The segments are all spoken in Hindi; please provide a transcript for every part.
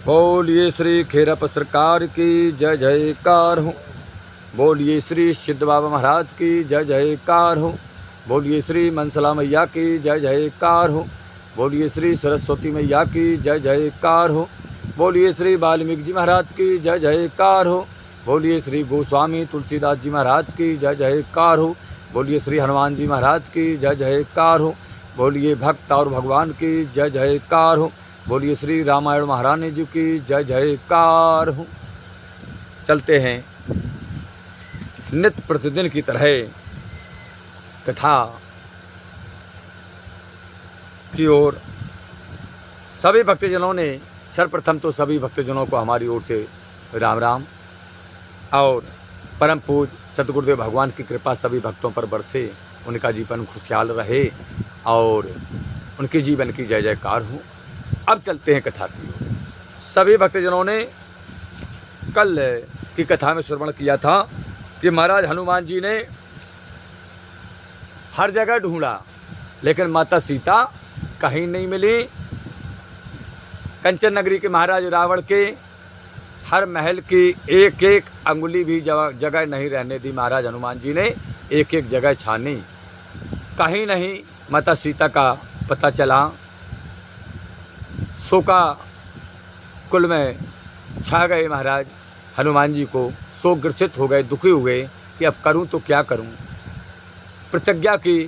बोलिए श्री खेरप सरकार की जय जयकार हो। बोलिए श्री सिद्ध बाबा महाराज की जय जयकार हो। बोलिए श्री मनसला मैया की जय जयकार हो। बोलिए श्री सरस्वती मैया की जय जयकार हो। बोलिए श्री वाल्मीकि जी महाराज की जय जयकार हो। बोलिए श्री गोस्वामी तुलसीदास जी महाराज की जय जयकार हो। बोलिए श्री हनुमान जी महाराज की जय जयकार हो। बोलिए भक्त और भगवान की जय जयकार हो। बोलिए श्री रामायण महारानी जी की जय जयकार हो। चलते हैं नित्य प्रतिदिन की तरह कथा की ओर। सभी भक्तजनों ने सर्वप्रथम तो सभी भक्तजनों को हमारी ओर से राम राम और परम पूज सतगुरुदेव भगवान की कृपा सभी भक्तों पर बरसे, उनका जीवन खुशहाल रहे और उनके जीवन की जय जयकार हो। अब चलते हैं कथा की ओर। सभी भक्तजनों ने कल की कथा में श्रवण किया था कि महाराज हनुमान जी ने हर जगह ढूंढा लेकिन माता सीता कहीं नहीं मिली। कंचन नगरी के महाराज रावण के हर महल की एक एक अंगुली भी जगह नहीं रहने दी। महाराज हनुमान जी ने एक एक जगह छानी, कहीं नहीं माता सीता का पता चला। शोका कुल में छा गए महाराज हनुमान जी को, शोक ग्रसित हो गए, दुखी हुए कि अब करूं तो क्या करूं। प्रतिज्ञा की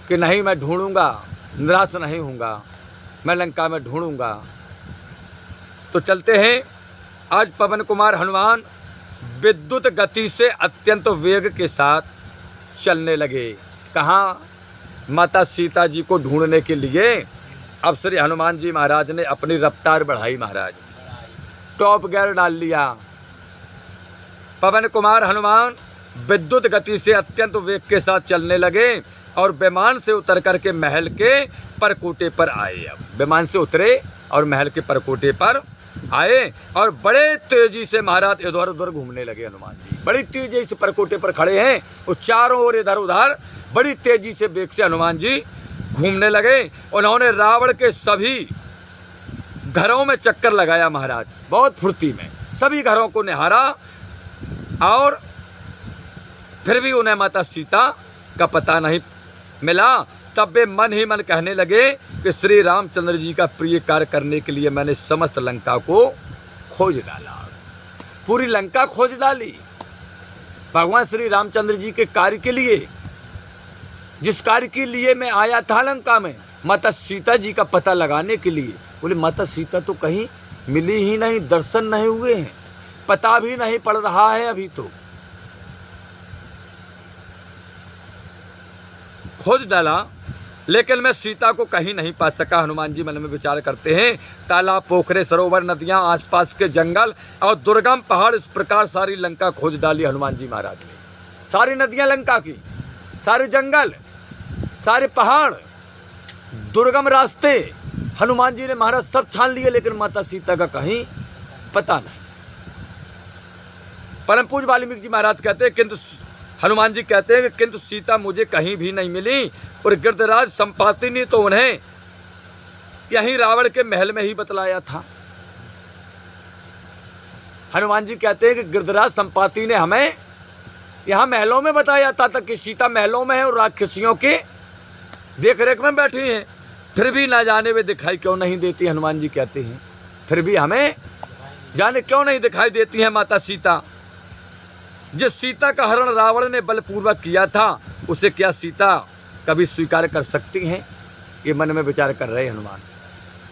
कि नहीं मैं ढूंढूंगा, निराश नहीं होऊंगा, मैं लंका में ढूंढूंगा। तो चलते हैं। आज पवन कुमार हनुमान विद्युत गति से अत्यंत वेग के साथ चलने लगे। कहाँ? माता सीता जी को ढूंढने के लिए। अब श्री हनुमान जी महाराज ने अपनी रफ्तार बढ़ाई, महाराज टॉप गियर डाल लिया। पवन कुमार हनुमान विद्युत गति से अत्यंत वेग के साथ चलने लगे और विमान से उतर करके महल के परकोटे पर आए। अब विमान से उतरे और महल के परकोटे पर आए और बड़े तेजी से महाराज इधर उधर घूमने लगे। हनुमान जी बड़ी तेजी से परकोटे पर खड़े हैं, वो चारों ओर इधर उधर बड़ी तेजी से वेग से हनुमान जी घूमने लगे। उन्होंने रावण के सभी घरों में चक्कर लगाया महाराज, बहुत फुर्ती में सभी घरों को निहारा और फिर भी उन्हें माता सीता का पता नहीं मिला। तब वे मन ही मन कहने लगे कि श्री रामचंद्र जी का प्रिय कार्य करने के लिए मैंने समस्त लंका को खोज डाला, पूरी लंका खोज डाली भगवान श्री रामचंद्र जी के कार्य के लिए। जिस कार्य के लिए मैं आया था लंका में, माता सीता जी का पता लगाने के लिए। बोले माता सीता तो कहीं मिली ही नहीं, दर्शन नहीं हुए हैं, पता भी नहीं पड़ रहा है अभी तो। खोज डाला लेकिन मैं सीता को कहीं नहीं पा सका। हनुमान जी मन में विचार करते हैं, तालाब, पोखरे, सरोवर, नदियां, आसपास के जंगल और दुर्गम पहाड़, इस प्रकार सारी लंका खोज डाली हनुमान जी महाराज ने। सारी नदियां लंका की, सारे जंगल, सारे पहाड़, दुर्गम रास्ते हनुमान जी ने महाराज सब छान लिए लेकिन माता सीता का कहीं पता नहीं। परम पूज्य वाल्मीकि जी महाराज कहते हैं किंतु हनुमान जी कहते हैं कि किंतु सीता मुझे कहीं भी नहीं मिली और गिरधराज संपाति ने तो उन्हें यहीं रावण के महल में ही बतलाया था। हनुमान जी कहते हैं कि गिरधराज संपाति ने हमें यहाँ महलों में बताया था कि सीता महलों में है और राक्षसियों के देख रेख में बैठी हैं, फिर भी ना जाने वे दिखाई क्यों नहीं देती। हनुमान जी कहते हैं फिर भी हमें जाने क्यों नहीं दिखाई देती हैं माता सीता। जिस सीता का हरण रावण ने बलपूर्वक किया था उसे क्या सीता कभी स्वीकार कर सकती हैं? ये मन में विचार कर रहे हनुमान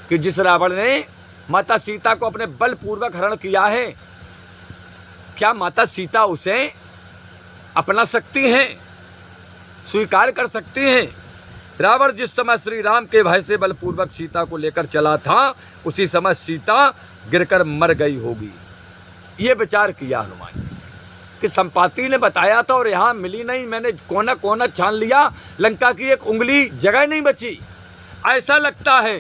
कि जिस रावण ने माता सीता को अपने बलपूर्वक हरण किया है, क्या माता सीता उसे अपना सकती हैं, स्वीकार कर सकती हैं? रावण जिस समय श्री राम के भय से बलपूर्वक सीता को लेकर चला था, उसी समय सीता गिरकर मर गई होगी। ये विचार किया हनुमान जी कि संपाति ने बताया था और यहाँ मिली नहीं, मैंने कोना कोना छान लिया, लंका की एक उंगली जगह नहीं बची। ऐसा लगता है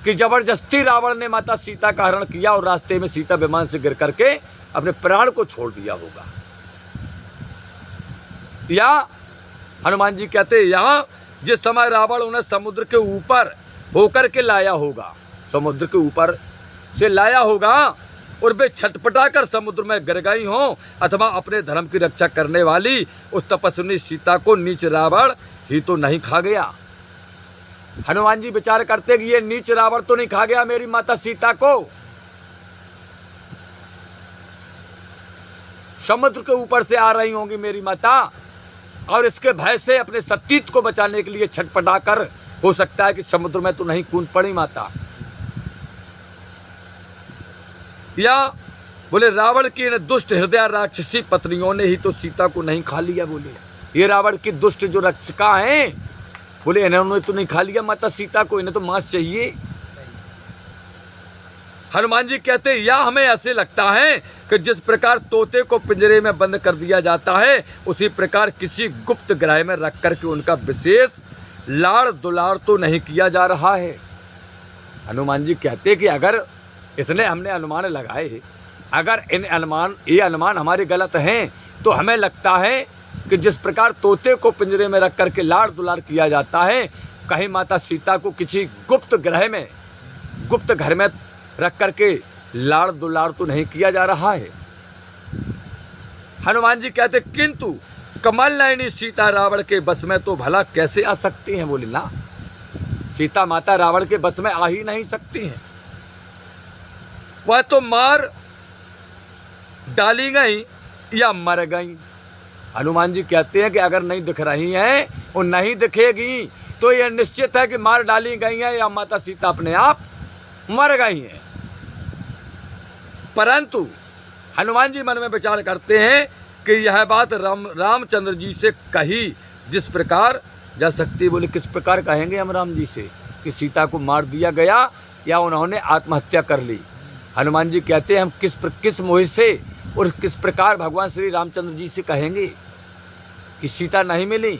कि जबरदस्ती रावण ने माता सीता का हरण किया और रास्ते में सीता विमान से गिर करके अपने प्राण को छोड़ दिया होगा। या हनुमान जी कहते यहाँ जिस समय रावण उन्हें समुद्र के ऊपर होकर के लाया होगा, समुद्र के ऊपर से लाया होगा और वे छटपटा कर समुद्र में गिर गई हों, अथवा अपने धर्म की रक्षा करने वाली उस तपस्विनी सीता को नीच रावण ही तो नहीं खा गया। हनुमान जी विचार करते कि ये नीच रावण तो नहीं खा गया मेरी माता सीता को। समुद्र के ऊपर से आ रही होंगी मेरी माता, और इसके भय से अपने सतीत्व को बचाने के लिए छटपटा कर हो सकता है कि समुद्र में तो नहीं कूद पड़ी माता। या बोले रावण की इन दुष्ट हृदय राक्षसी पत्नियों ने ही तो सीता को नहीं खा लिया। बोले ये रावण की दुष्ट जो रक्षिका हैं, बोले इन्होंने तो नहीं खा लिया माता सीता को, इन्हें तो मांस चाहिए। हनुमान जी कहते या हमें ऐसे लगता है कि जिस प्रकार तोते को पिंजरे में बंद कर दिया जाता है, उसी प्रकार किसी गुप्त गृह में रख करके उनका विशेष लाड़ दुलार तो नहीं किया जा रहा है। हनुमान जी कहते कि अगर इतने हमने अनुमान लगाए, अगर ये अनुमान हमारे गलत हैं, तो हमें लगता है कि जिस प्रकार तोते को पिंजरे में रख करके लाड़ दुलार किया जाता है, कहीं माता सीता को किसी गुप्त गृह में, गुप्त घर में रख करके लाड़ दुलार तो नहीं किया जा रहा है। हनुमान जी कहते किंतु कमल नयनी सीता रावण के बस में तो भला कैसे आ सकती हैं। बोले ना, सीता माता रावण के बस में आ ही नहीं सकती हैं, वह तो मार डाली गई या मर गई। हनुमान जी कहते हैं कि अगर नहीं दिख रही हैं और नहीं दिखेगी तो यह निश्चित है कि मार डाली गई हैं या माता सीता अपने आप मर गई हैं। परंतु हनुमान जी मन में विचार करते हैं कि यह बात रामचंद्र जी से कही जिस प्रकार जा सकती। बोले किस प्रकार कहेंगे हम राम जी से कि सीता को मार दिया गया या उन्होंने आत्महत्या कर ली। हनुमान जी कहते हैं हम किस मोह से और किस प्रकार भगवान श्री रामचंद्र जी से कहेंगे कि सीता नहीं मिली,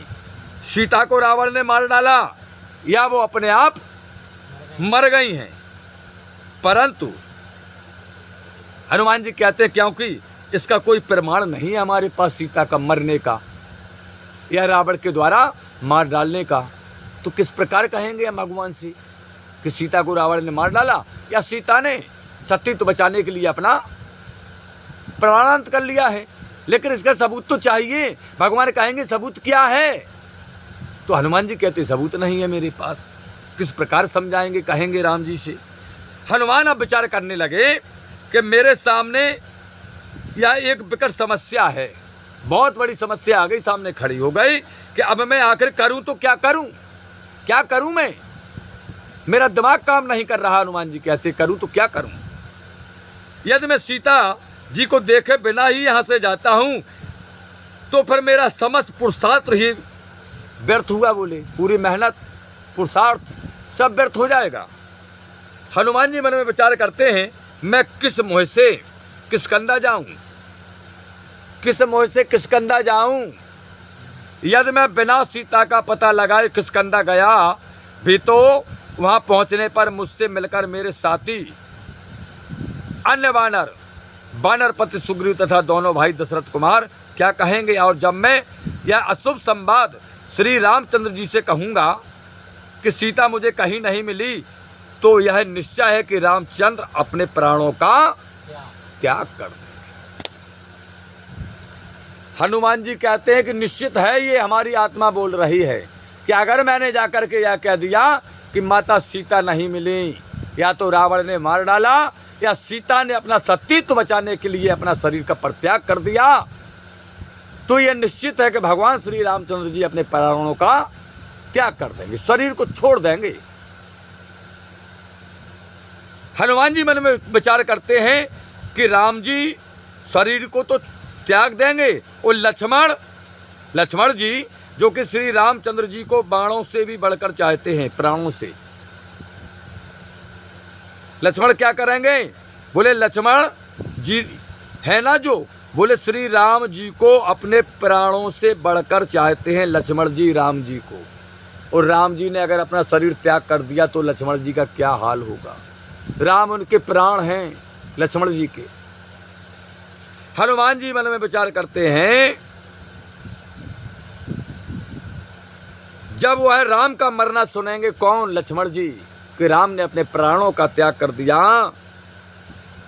सीता को रावण ने मार डाला या वो अपने आप मर गई हैं। परंतु हनुमान जी कहते हैं क्योंकि इसका कोई प्रमाण नहीं है हमारे पास सीता का मरने का या रावण के द्वारा मार डालने का, तो किस प्रकार कहेंगे हम भगवान से कि सीता को रावण ने मार डाला या सीता ने सतीत्व बचाने के लिए अपना प्राणांत कर लिया है। लेकिन इसका सबूत तो चाहिए। भगवान कहेंगे सबूत क्या है, तो हनुमान जी कहते सबूत नहीं है मेरे पास, किस प्रकार समझाएंगे कहेंगे राम जी से। हनुमान अब विचार करने लगे कि मेरे सामने यह एक विकट समस्या है, बहुत बड़ी समस्या आ गई, सामने खड़ी हो गई कि अब मैं आखिर करूं तो क्या करूं, क्या करूं मैं, मेरा दिमाग काम नहीं कर रहा। हनुमान जी कहते करूं तो क्या करूं, यदि मैं सीता जी को देखे बिना ही यहाँ से जाता हूँ तो फिर मेरा समस्त पुरुषार्थ ही व्यर्थ हुआ। बोले पूरी मेहनत पुरुषार्थ सब व्यर्थ हो जाएगा। हनुमान जी मन में विचार करते हैं मैं किस मोह से किसकंदा जाऊं, किस मोह से किसकंदा जाऊं। यदि मैं बिना सीता का पता लगाए किसकंदा गया भी तो वहां पहुंचने पर मुझसे मिलकर मेरे साथी अन्य वानरपति सुग्रीव तथा दोनों भाई दशरथ कुमार क्या कहेंगे। और जब मैं यह अशुभ संवाद श्री रामचंद्र जी से कहूँगा कि सीता मुझे कहीं नहीं मिली, तो यह निश्चय है कि रामचंद्र अपने प्राणों का त्याग कर देंगे। हनुमान जी कहते हैं कि निश्चित है, ये हमारी आत्मा बोल रही है कि अगर मैंने जाकर के यह कह दिया कि माता सीता नहीं मिली, या तो रावण ने मार डाला या सीता ने अपना सतीत्व बचाने के लिए अपना शरीर का परित्याग कर दिया, तो यह निश्चित है कि भगवान श्री रामचंद्र जी अपने प्राणों का त्याग कर देंगे, शरीर को छोड़ देंगे। हनुमान जी मन में विचार करते हैं कि राम जी शरीर को तो त्याग देंगे और लक्ष्मण जी जो कि श्री रामचंद्र जी को बाणों से भी बढ़कर चाहते हैं, प्राणों से, लक्ष्मण क्या करेंगे। बोले लक्ष्मण जी है ना जो, बोले श्री राम जी को अपने प्राणों से बढ़कर चाहते हैं लक्ष्मण जी राम जी को, और राम जी ने अगर अपना शरीर त्याग कर दिया तो लक्ष्मण जी का क्या हाल होगा। राम उनके प्राण हैं लक्ष्मण जी के। हनुमान जी मन में विचार करते हैं जब वह राम का मरना सुनेंगे, कौन, लक्ष्मण जी, कि राम ने अपने प्राणों का त्याग कर दिया,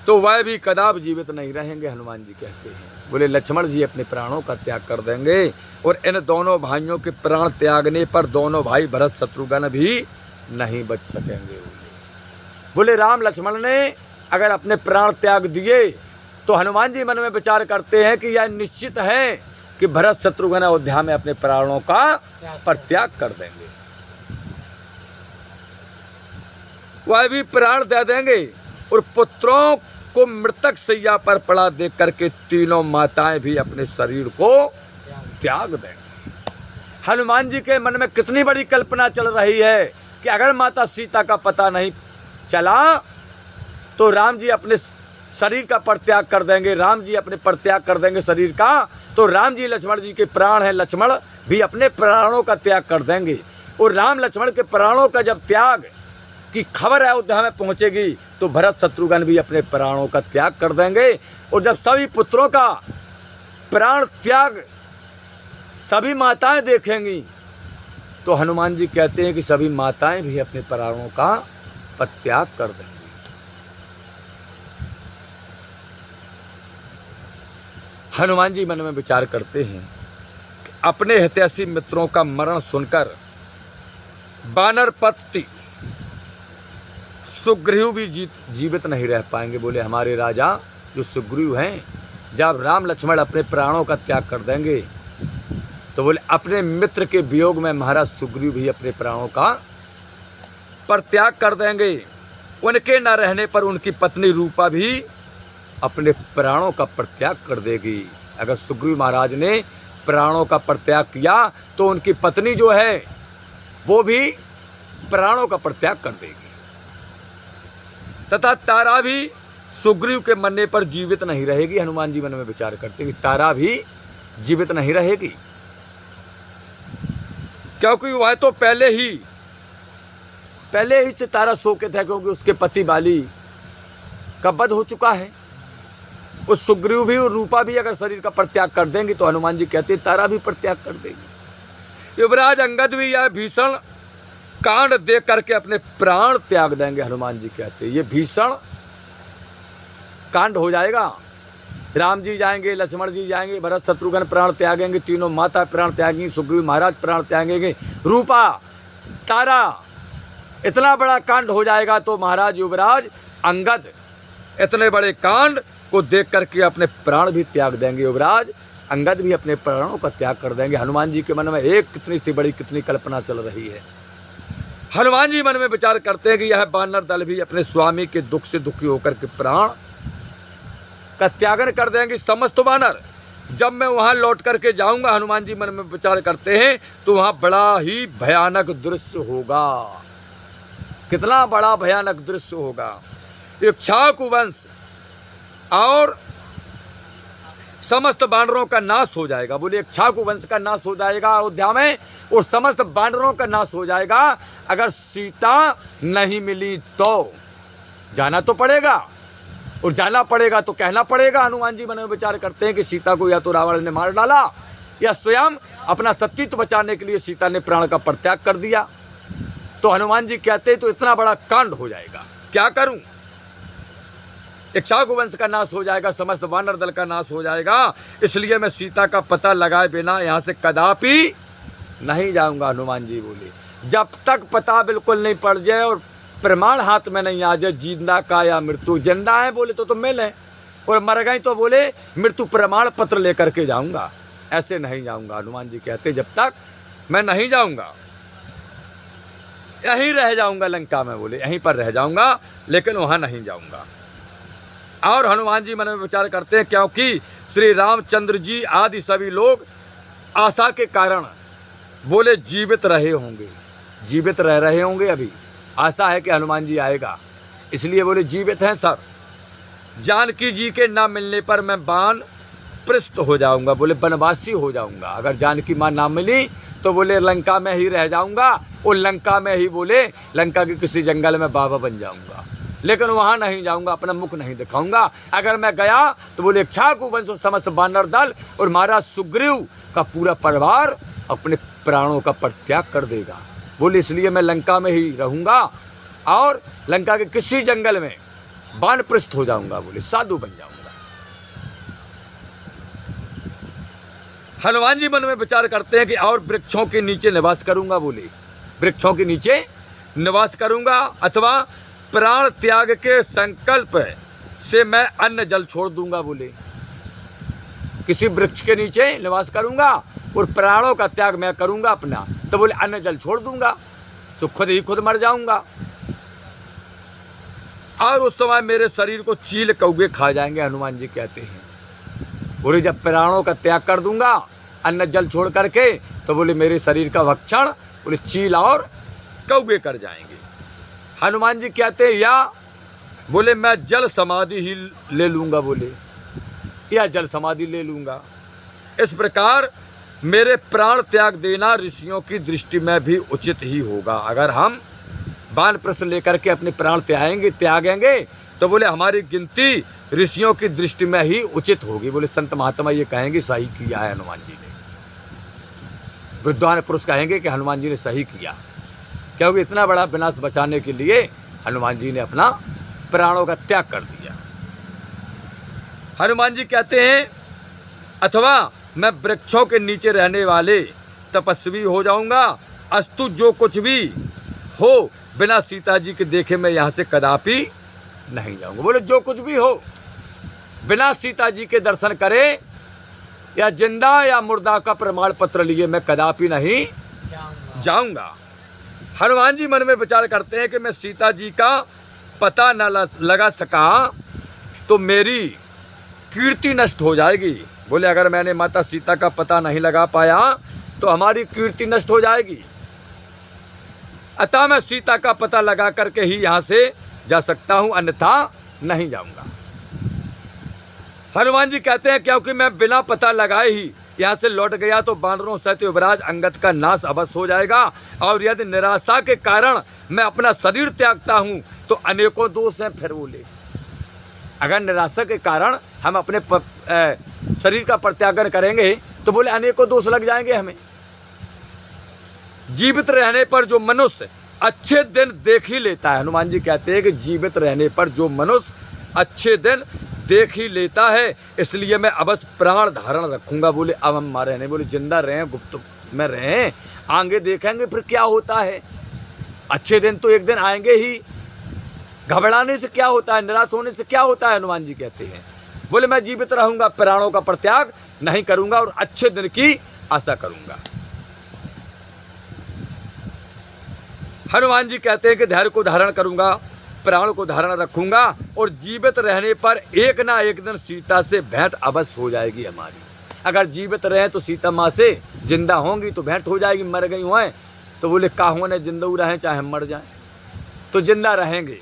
तो वह भी कदाप जीवित नहीं रहेंगे। हनुमान जी कहते हैं, बोले लक्ष्मण जी अपने प्राणों का त्याग कर देंगे और इन दोनों भाइयों के प्राण त्यागने पर दोनों भाई भरत शत्रुघ्न भी नहीं बच सकेंगे। बोले राम लक्ष्मण ने अगर अपने प्राण त्याग दिए तो हनुमान जी मन में विचार करते हैं कि यह निश्चित है कि भरत शत्रुघ्न अयोध्या में अपने प्राणों का परित्याग कर देंगे, वह भी प्राण दे देंगे और पुत्रों को मृतक सैया पर पड़ा देख करके तीनों माताएं भी अपने शरीर को त्याग देंगे। हनुमान जी के मन में कितनी बड़ी कल्पना चल रही है कि अगर माता सीता का पता नहीं चला तो राम जी अपने शरीर का परित्याग कर देंगे, राम जी अपने परित्याग कर देंगे शरीर का, तो राम जी लक्ष्मण जी के प्राण हैं, लक्ष्मण भी अपने प्राणों का त्याग कर देंगे। और राम लक्ष्मण के प्राणों का जब त्याग की खबर अयोध्या में पहुंचेगी तो भरत शत्रुघ्न भी अपने प्राणों का त्याग कर देंगे। और जब सभी पुत्रों का प्राण त्याग सभी माताएं देखेंगी तो हनुमान जी कहते हैं कि सभी माताएं भी अपने प्राणों का परित्याग कर देंगी। हनुमान जी मन में विचार करते हैं कि अपने हितैषी मित्रों का मरण सुनकर वानरपति सुग्रीव भी जीवित नहीं रह पाएंगे। बोले हमारे राजा जो सुग्रीव हैं, जब राम लक्ष्मण अपने प्राणों का त्याग कर देंगे तो बोले अपने मित्र के वियोग में महाराज सुग्रीव भी अपने प्राणों का परित्याग कर देंगे। उनके न रहने पर उनकी पत्नी रूपा भी अपने प्राणों का परित्याग कर देगी। अगर सुग्रीव महाराज ने प्राणों का परित्याग किया तो उनकी पत्नी जो है वो भी प्राणों का परित्याग कर देगी। तथा तारा भी सुग्रीव के मरने पर जीवित नहीं रहेगी। हनुमान जी मन में विचार करते हैं कि तारा भी जीवित नहीं रहेगी, क्योंकि वह तो पहले ही से तारा सो के था, क्योंकि उसके पति बाली का वध हो चुका है। उस सुग्रीव भी और रूपा भी अगर शरीर का परित्याग कर देंगे तो हनुमान जी कहते हैं तारा भी परित्याग कर देगी। युवराज अंगद भी यह भीषण कांड देख करके अपने प्राण त्याग देंगे। हनुमान जी कहते हैं ये भीषण कांड हो जाएगा। राम जी जाएंगे, लक्ष्मण जी जाएंगे, भरत शत्रुघ्न प्राण त्यागेंगे, तीनों माता प्राण त्यागेंगी, सुग्रीव महाराज प्राण त्यागेंगे, रूपा, तारा, इतना बड़ा कांड हो जाएगा। तो महाराज युवराज अंगद इतने बड़े कांड को देख करके अपने प्राण भी त्याग देंगे। युवराज अंगद भी अपने प्राणों का त्याग कर देंगे। हनुमान जी के मन में एक कितनी सी बड़ी कितनी कल्पना चल रही है। हनुमान जी मन में विचार करते हैं कि यह वानर दल भी अपने स्वामी के दुख से दुखी होकर के प्राण का त्यागन कर देंगे। समस्त वानर जब मैं वहां लौट करके जाऊंगा, हनुमान जी मन में विचार करते हैं, तो वहां बड़ा ही भयानक दृश्य होगा। कितना बड़ा भयानक दृश्य होगा। इक्ष्वाकु वंश और समस्त वानरों का नाश हो जाएगा। बोले इक्ष्वाकु वंश का नाश हो जाएगा अयोध्या में और समस्त वानरों का नाश हो जाएगा। अगर सीता नहीं मिली तो जाना तो पड़ेगा, और जाना पड़ेगा तो कहना पड़ेगा। हनुमान जी मन में विचार करते हैं कि सीता को या तो रावण ने मार डाला या स्वयं अपना सतीत्व बचाने के लिए सीता ने प्राण का परित्याग कर दिया। तो हनुमान जी कहते हैं तो इतना बड़ा कांड हो जाएगा, क्या करूं। इक्ष्वाकु वंश का नाश हो जाएगा, समस्त वानर दल का नाश हो जाएगा, इसलिए मैं सीता का पता लगाए बिना यहाँ से कदापि नहीं जाऊंगा। हनुमान जी बोले जब तक पता बिल्कुल नहीं पड़ जाए और प्रमाण हाथ में नहीं आ जाए, जिंदा का या मृत्यु। जिंदा है बोले तो मिल है, और मर गई तो बोले मृत्यु प्रमाण पत्र लेकर के जाऊंगा, ऐसे नहीं जाऊंगा। हनुमान जी कहते जब तक मैं नहीं जाऊंगा यहीं रह जाऊंगा लंका में, बोले यहीं पर रह जाऊंगा, लेकिन वहां नहीं जाऊंगा। और हनुमान जी मन में विचार करते हैं क्योंकि श्री रामचंद्र जी आदि सभी लोग आशा के कारण बोले जीवित रहे होंगे, जीवित रह रहे होंगे। अभी आशा है कि हनुमान जी आएगा, इसलिए बोले जीवित हैं सर। जानकी जी के ना मिलने पर मैं वानप्रस्थ हो जाऊंगा, बोले वनवासी हो जाऊंगा। अगर जानकी माँ ना मिली तो बोले लंका में ही रह जाऊंगा, और लंका में ही बोले लंका के किसी जंगल में बाबा बन जाऊंगा, लेकिन वहाँ नहीं जाऊंगा, अपना मुख नहीं दिखाऊंगा। अगर मैं गया तो बोले इक्ष्वाकु वंश समस्त वानर दल और महाराज सुग्रीव का पूरा परिवार अपने प्राणों का परित्याग कर देगा। बोले इसलिए मैं लंका में ही रहूँगा, और लंका के किसी जंगल में वानप्रस्थ हो जाऊंगा, बोले साधु बन जाऊंगा। हनुमान जी मन में विचार करते हैं कि और वृक्षों के नीचे निवास करूंगा, बोले वृक्षों के नीचे निवास करूंगा, अथवा प्राण त्याग के संकल्प से मैं अन्न जल छोड़ दूंगा, बोले किसी वृक्ष के नीचे निवास करूंगा और प्राणों का त्याग मैं करूंगा अपना, तो बोले अन्न जल छोड़ दूंगा, तो खुद ही खुद मर जाऊंगा। और उस समय मेरे शरीर को चील कौवे खा जाएंगे, हनुमान जी कहते हैं। बोले जब प्राणों का त्याग कर दूंगा अन्न जल छोड़ करके, तो बोले मेरे शरीर का भक्षण बोले चील और कौवे कर जाएंगे। हनुमान जी कहते हैं या बोले मैं जल समाधि ही ले लूंगा, बोले या जल समाधि ले लूंगा। इस प्रकार मेरे प्राण त्याग देना ऋषियों की दृष्टि में भी उचित ही होगा। अगर हम वानप्रस्थ लेकर के अपने प्राण त्यागेंगे तो बोले हमारी गिनती ऋषियों की दृष्टि में ही उचित होगी। बोले संत महात्मा ये कहेंगे सही किया है हनुमान जी ने, विद्वान पुरुष कहेंगे कि हनुमान जी ने सही किया, क्योंकि इतना बड़ा विनाश बचाने के लिए हनुमान जी ने अपना प्राणों का त्याग कर दिया। हनुमान जी कहते हैं अथवा मैं वृक्षों के नीचे रहने वाले तपस्वी हो जाऊंगा, अस्तु जो कुछ भी हो बिना सीता जी के देखे मैं यहाँ से कदापि नहीं जाऊंगा। बोले जो कुछ भी हो बिना सीता जी के दर्शन करे या जिंदा या मुर्दा का प्रमाण पत्र लिए मैं कदापि नहीं जाऊंगा। हनुमान जी मन में विचार करते हैं कि मैं सीता जी का पता न लगा सका तो मेरी कीर्ति नष्ट हो जाएगी। बोले अगर मैंने माता सीता का पता नहीं लगा पाया तो हमारी कीर्ति नष्ट हो जाएगी, अतः मैं सीता का पता लगा करके ही यहाँ से जा सकता हूँ, अन्यथा नहीं जाऊंगा। हनुमान जी कहते हैं क्योंकि मैं बिना पता लगाए ही यहाँ से लौट गया तो बानरों सहित युवराज अंगद का नाश अवश्य हो जाएगा, और यदि निराशा के कारण मैं अपना शरीर त्यागता हूँ तो अनेकों दोष हैं। फिर बोले अगर निराशा के कारण हम अपने शरीर का परित्यागन करेंगे तो बोले अनेकों दोष लग जाएंगे हमें। जीवित रहने पर जो मनुष्य अच्छे दिन देख ही लेता है, हनुमान जी कहते हैं कि जीवित रहने पर जो मनुष्य अच्छे दिन देख ही लेता है, इसलिए मैं अवश्य प्राण धारण रखूंगा। बोले अब हम मारे नहीं, बोले जिंदा रहें गुप्त में रहें, आगे देखेंगे फिर क्या होता है। अच्छे दिन तो एक दिन आएंगे ही, घबराने से क्या होता है, निराश होने से क्या होता है। हनुमान जी कहते हैं बोले मैं जीवित रहूंगा, प्राणों का परित्याग नहीं करूंगा और अच्छे दिन की आशा करूंगा। हनुमान जी कहते हैं कि धैर्य को धारण करूंगा, प्राण को धारण रखूंगा और जीवित रहने पर एक ना एक दिन सीता से भेंट अवश्य हो जाएगी हमारी। अगर जीवित रहे तो सीता माँ से जिंदा होंगी तो भेंट हो जाएगी, मर गई हुए तो बोले काहुओं ने जिंदा रहें चाहे हम मर जाएं तो जिंदा रहेंगे।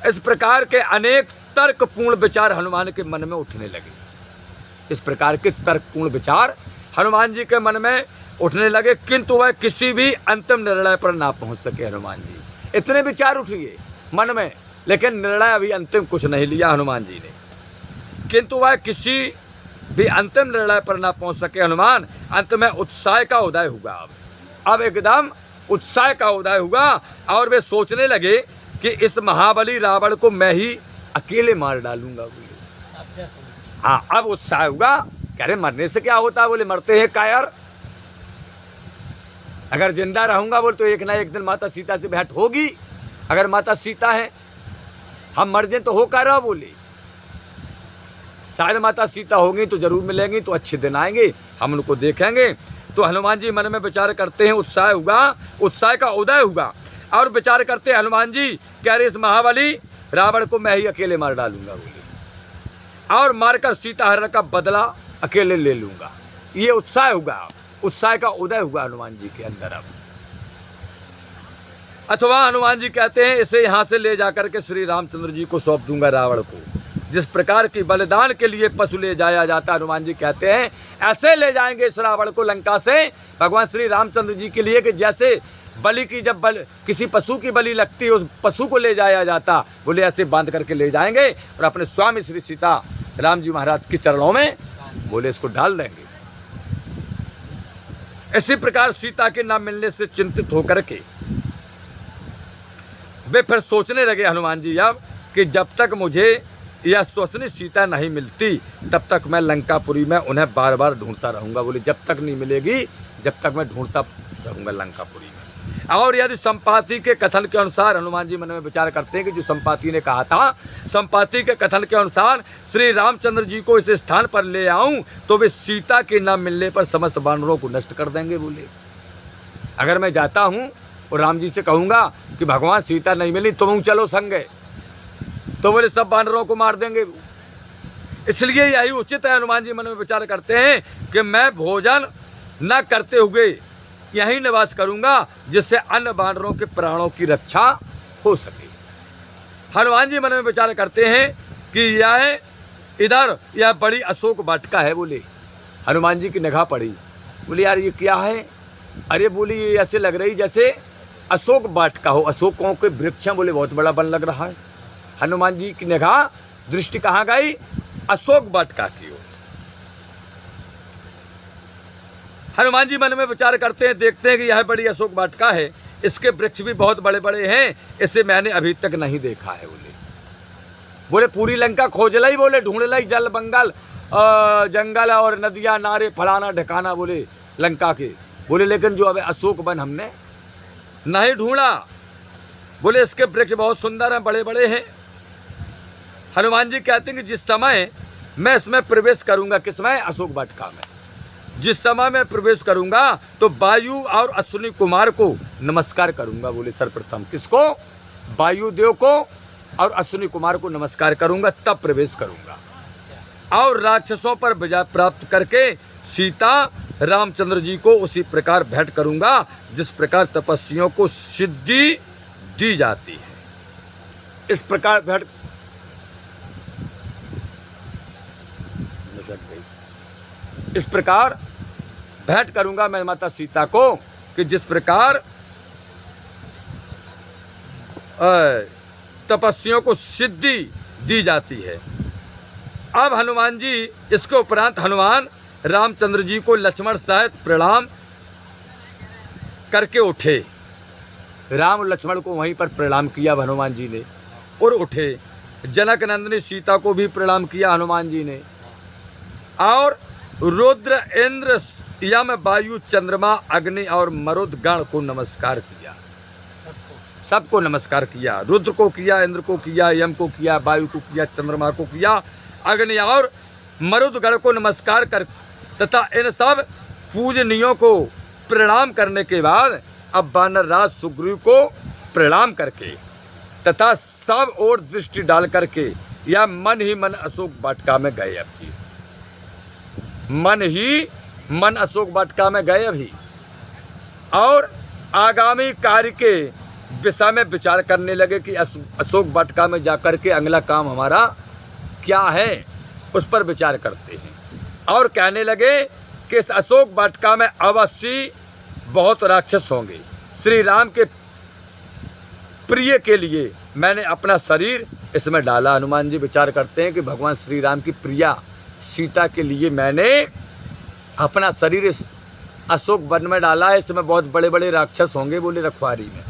इस प्रकार के अनेक तर्कपूर्ण विचार हनुमान के मन में उठने लगे। इस प्रकार के तर्कपूर्ण विचार हनुमान जी के मन में उठने लगे, किंतु वह किसी भी अंतिम निर्णय पर ना पहुंच सके। हनुमान जी इतने विचार उठ गए मन में, लेकिन निर्णय अभी अंतिम कुछ नहीं लिया हनुमान जी ने, किंतु वह किसी भी अंतिम निर्णय पर ना पहुंच सके। हनुमान अंत में उत्साह का उदय हुआ, अब एकदम उत्साह का उदय हुआ और वे सोचने लगे कि इस महाबली रावण को मैं ही अकेले मार डालूंगा। बोले हाँ, अब उत्साह हुआ, कह रहे मरने से क्या होता है, बोले मरते हैं कायर, अगर जिंदा रहूंगा बोले तो एक ना एक दिन माता सीता से भेंट होगी। अगर माता सीता है हम मर जाए तो हो क्या रहा, बोले शायद माता सीता होंगी तो जरूर मिलेंगी, तो अच्छे दिन आएंगे हम उनको देखेंगे। तो हनुमान जी मन में विचार करते हैं, उत्साह हुआ, उत्साह का उदय हुआ और विचार करते हैं हनुमान जी कह रहे इस महाबली रावण को मैं ही अकेले मार डालूंगा, बोले और मारकर सीता हरण का बदला अकेले ले लूंगा। ये उत्साह हुआ, उत्साह का उदय हुआ हनुमान जी के अंदर। अब अथवा हनुमान जी कहते हैं इसे यहाँ से ले जाकर के श्री रामचंद्र जी को सौंप दूंगा रावण को। जिस प्रकार की बलिदान के लिए पशु ले जाया जाता, हनुमान जी कहते हैं ऐसे ले जाएंगे इस रावण को लंका से भगवान श्री रामचंद्र जी के लिए कि जैसे बलि की जब किसी पशु की बलि लगती है उस पशु को ले जाया जाता, बोले ऐसे बांध करके ले जाएंगे और अपने स्वामी श्री सीता राम जी महाराज के चरणों में बोले इसको डाल देंगे। इसी प्रकार सीता के न मिलने से चिंतित होकर के वे फिर सोचने लगे हनुमान जी अब कि जब तक मुझे यह स्वसनी सीता नहीं मिलती तब तक मैं लंकापुरी में उन्हें बार बार ढूंढता रहूँगा। बोले जब तक नहीं मिलेगी जब तक मैं ढूंढता रहूँगा लंकापुरी में। और यदि संपाति के कथन के अनुसार, हनुमान जी मन में विचार करते हैं कि जो संपाति ने कहा था, संपाति के कथन के अनुसार श्री रामचंद्र जी को इस स्थान पर ले आऊं तो वे सीता के न मिलने पर समस्त वानरों को नष्ट कर देंगे। बोले अगर मैं जाता हूं और राम जी से कहूँगा कि भगवान सीता नहीं मिली तुम चलो संगे, तो बोले सब वानरों को मार देंगे। इसलिए यही उचित है, हनुमान जी मन में विचार करते हैं कि मैं भोजन न करते हुए यहीं निवास करूंगा जिससे अन्य वानरों के प्राणों की रक्षा हो सके। हनुमान जी मन में विचार करते हैं कि यह इधर यह बड़ी अशोक वाटिका है। बोले हनुमान जी की निगाह पड़ी, बोले यार ये क्या है? अरे बोले ये ऐसे लग रही जैसे अशोक वाटिका हो, अशोकों के वृक्ष हैं। बोले बहुत बड़ा वन लग रहा है। हनुमान जी की निगाह दृष्टि कहाँ गई? अशोक वाटिका की ओर। हनुमान जी मन में विचार करते हैं, देखते हैं कि यह बड़ी अशोक वाटिका है, इसके वृक्ष भी बहुत बड़े बड़े हैं, इसे मैंने अभी तक नहीं देखा है। बोले पूरी लंका खोज लाई, बोले ढूंढ लाई, जल बंगल जंगल और नदियाँ नारे फलाना ढकाना बोले लंका के। बोले लेकिन जो अब अशोक वन हमने नहीं ढूंढा। बोले इसके वृक्ष बहुत सुंदर हैं, बड़े बड़े हैं। हनुमान जी कहते हैं कि जिस समय मैं इसमें प्रवेश करूंगा, किसमें? अशोक वाटिका में। जिस समय मैं प्रवेश करूंगा तो वायु और अश्विनी कुमार को नमस्कार करूंगा। बोले सर्वप्रथम किसको? वायुदेव को और अश्विनी कुमार को नमस्कार करूंगा, तब प्रवेश करूंगा। और राक्षसों पर विजय प्राप्त करके सीता रामचंद्र जी को उसी प्रकार भेंट करूंगा जिस प्रकार तपस्वियों को सिद्धि दी जाती है। इस प्रकार भेंट इस प्रकार भेंट करूंगा मैं माता सीता को कि जिस प्रकार तपस्वियों को सिद्धि दी जाती है। अब हनुमान जी इसके उपरांत हनुमान रामचंद्र जी को लक्ष्मण सहित प्रणाम करके उठे। राम और लक्ष्मण को वहीं पर प्रणाम किया हनुमान जी ने और उठे। जनक नंदिनी सीता को भी प्रणाम किया हनुमान जी ने। और रुद्र इंद्र यम वायु चंद्रमा अग्नि और मरुदगण को नमस्कार किया। सबको नमस्कार किया। रुद्र को किया, इंद्र को किया, यम को किया, वायु को किया, चंद्रमा को किया, अग्नि और मरुदगण को नमस्कार कर तथा इन सब पूजनीयों को प्रणाम करने के बाद अब वानरराज सुग्रीव को प्रणाम करके तथा सब ओर दृष्टि डाल करके या मन ही मन अशोक वाटिका में गए। अब जी मन ही मन अशोक वाटिका में गए अभी और आगामी कार्य के विषय में विचार करने लगे कि अशोक वाटिका में जाकर के अगला काम हमारा क्या है, उस पर विचार करते हैं। और कहने लगे कि इस अशोक वाटिका में अवश्य बहुत राक्षस होंगे। श्री राम के प्रिय के लिए मैंने अपना शरीर इसमें डाला। हनुमान जी विचार करते हैं कि भगवान श्री राम की प्रिया सीता के लिए मैंने अपना शरीर इस अशोक वन में डाला है, इसमें बहुत बड़े बड़े राक्षस होंगे। बोले रखवारी में,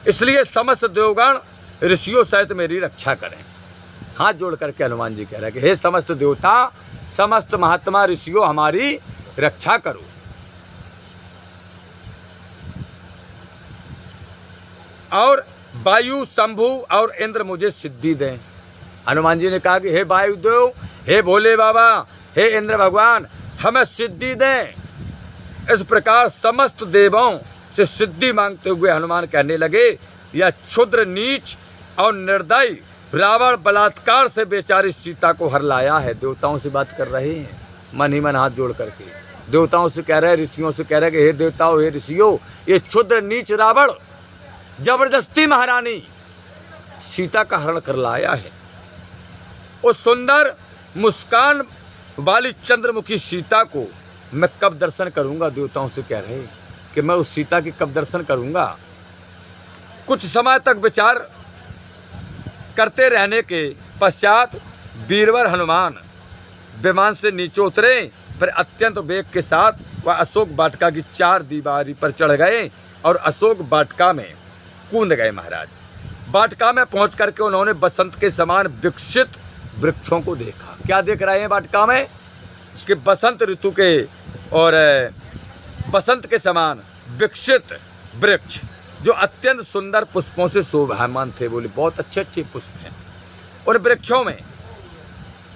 इसलिए समस्त देवगण ऋषियों सहित मेरी रक्षा करें। हाथ जोड़ करके हनुमान जी कह रहे हैं कि हे समस्त देवता, समस्त महात्मा ऋषियों हमारी रक्षा करो। और वायु शंभु और इंद्र मुझे सिद्धि दें। हनुमान जी ने कहा कि हे वायुदेव, हे भोले बाबा, हे इंद्र भगवान, हमें सिद्धि दें। इस प्रकार समस्त देवों से सिद्धि मांगते हुए हनुमान कहने लगे, यह क्षुद्र नीच और निर्दयी रावण बलात्कार से बेचारी सीता को हर लाया है। देवताओं से बात कर रहे हैं, मन ही मन हाथ जोड़ करके देवताओं से कह रहे हैं, ऋषियों से कह रहे हैं कि हे देवताओं, हे ऋषियों, ये क्षुद्र नीच रावण जबरदस्ती महारानी सीता का हरण कर लाया है। उस सुंदर मुस्कान वाली चंद्रमुखी सीता को मैं कब दर्शन करूंगा? देवताओं से कह रहे कि मैं उस सीता की कब दर्शन करूंगा। कुछ समय तक विचार करते रहने के पश्चात वीरवर हनुमान विमान से नीचे उतरे, फिर अत्यंत वेग के साथ वह अशोक वाटिका की 4 दीवारी पर चढ़ गए और अशोक वाटिका में कूद गए। महाराज वाटिका में पहुंच करके उन्होंने बसंत के समान विकसित वृक्षों को देखा। क्या देख रहे हैं वाटिका में? कि बसंत ऋतु के और बसंत के समान विकसित वृक्ष जो अत्यंत सुंदर पुष्पों से शोभायमान थे। बोले बहुत अच्छे अच्छे पुष्प हैं। उन वृक्षों में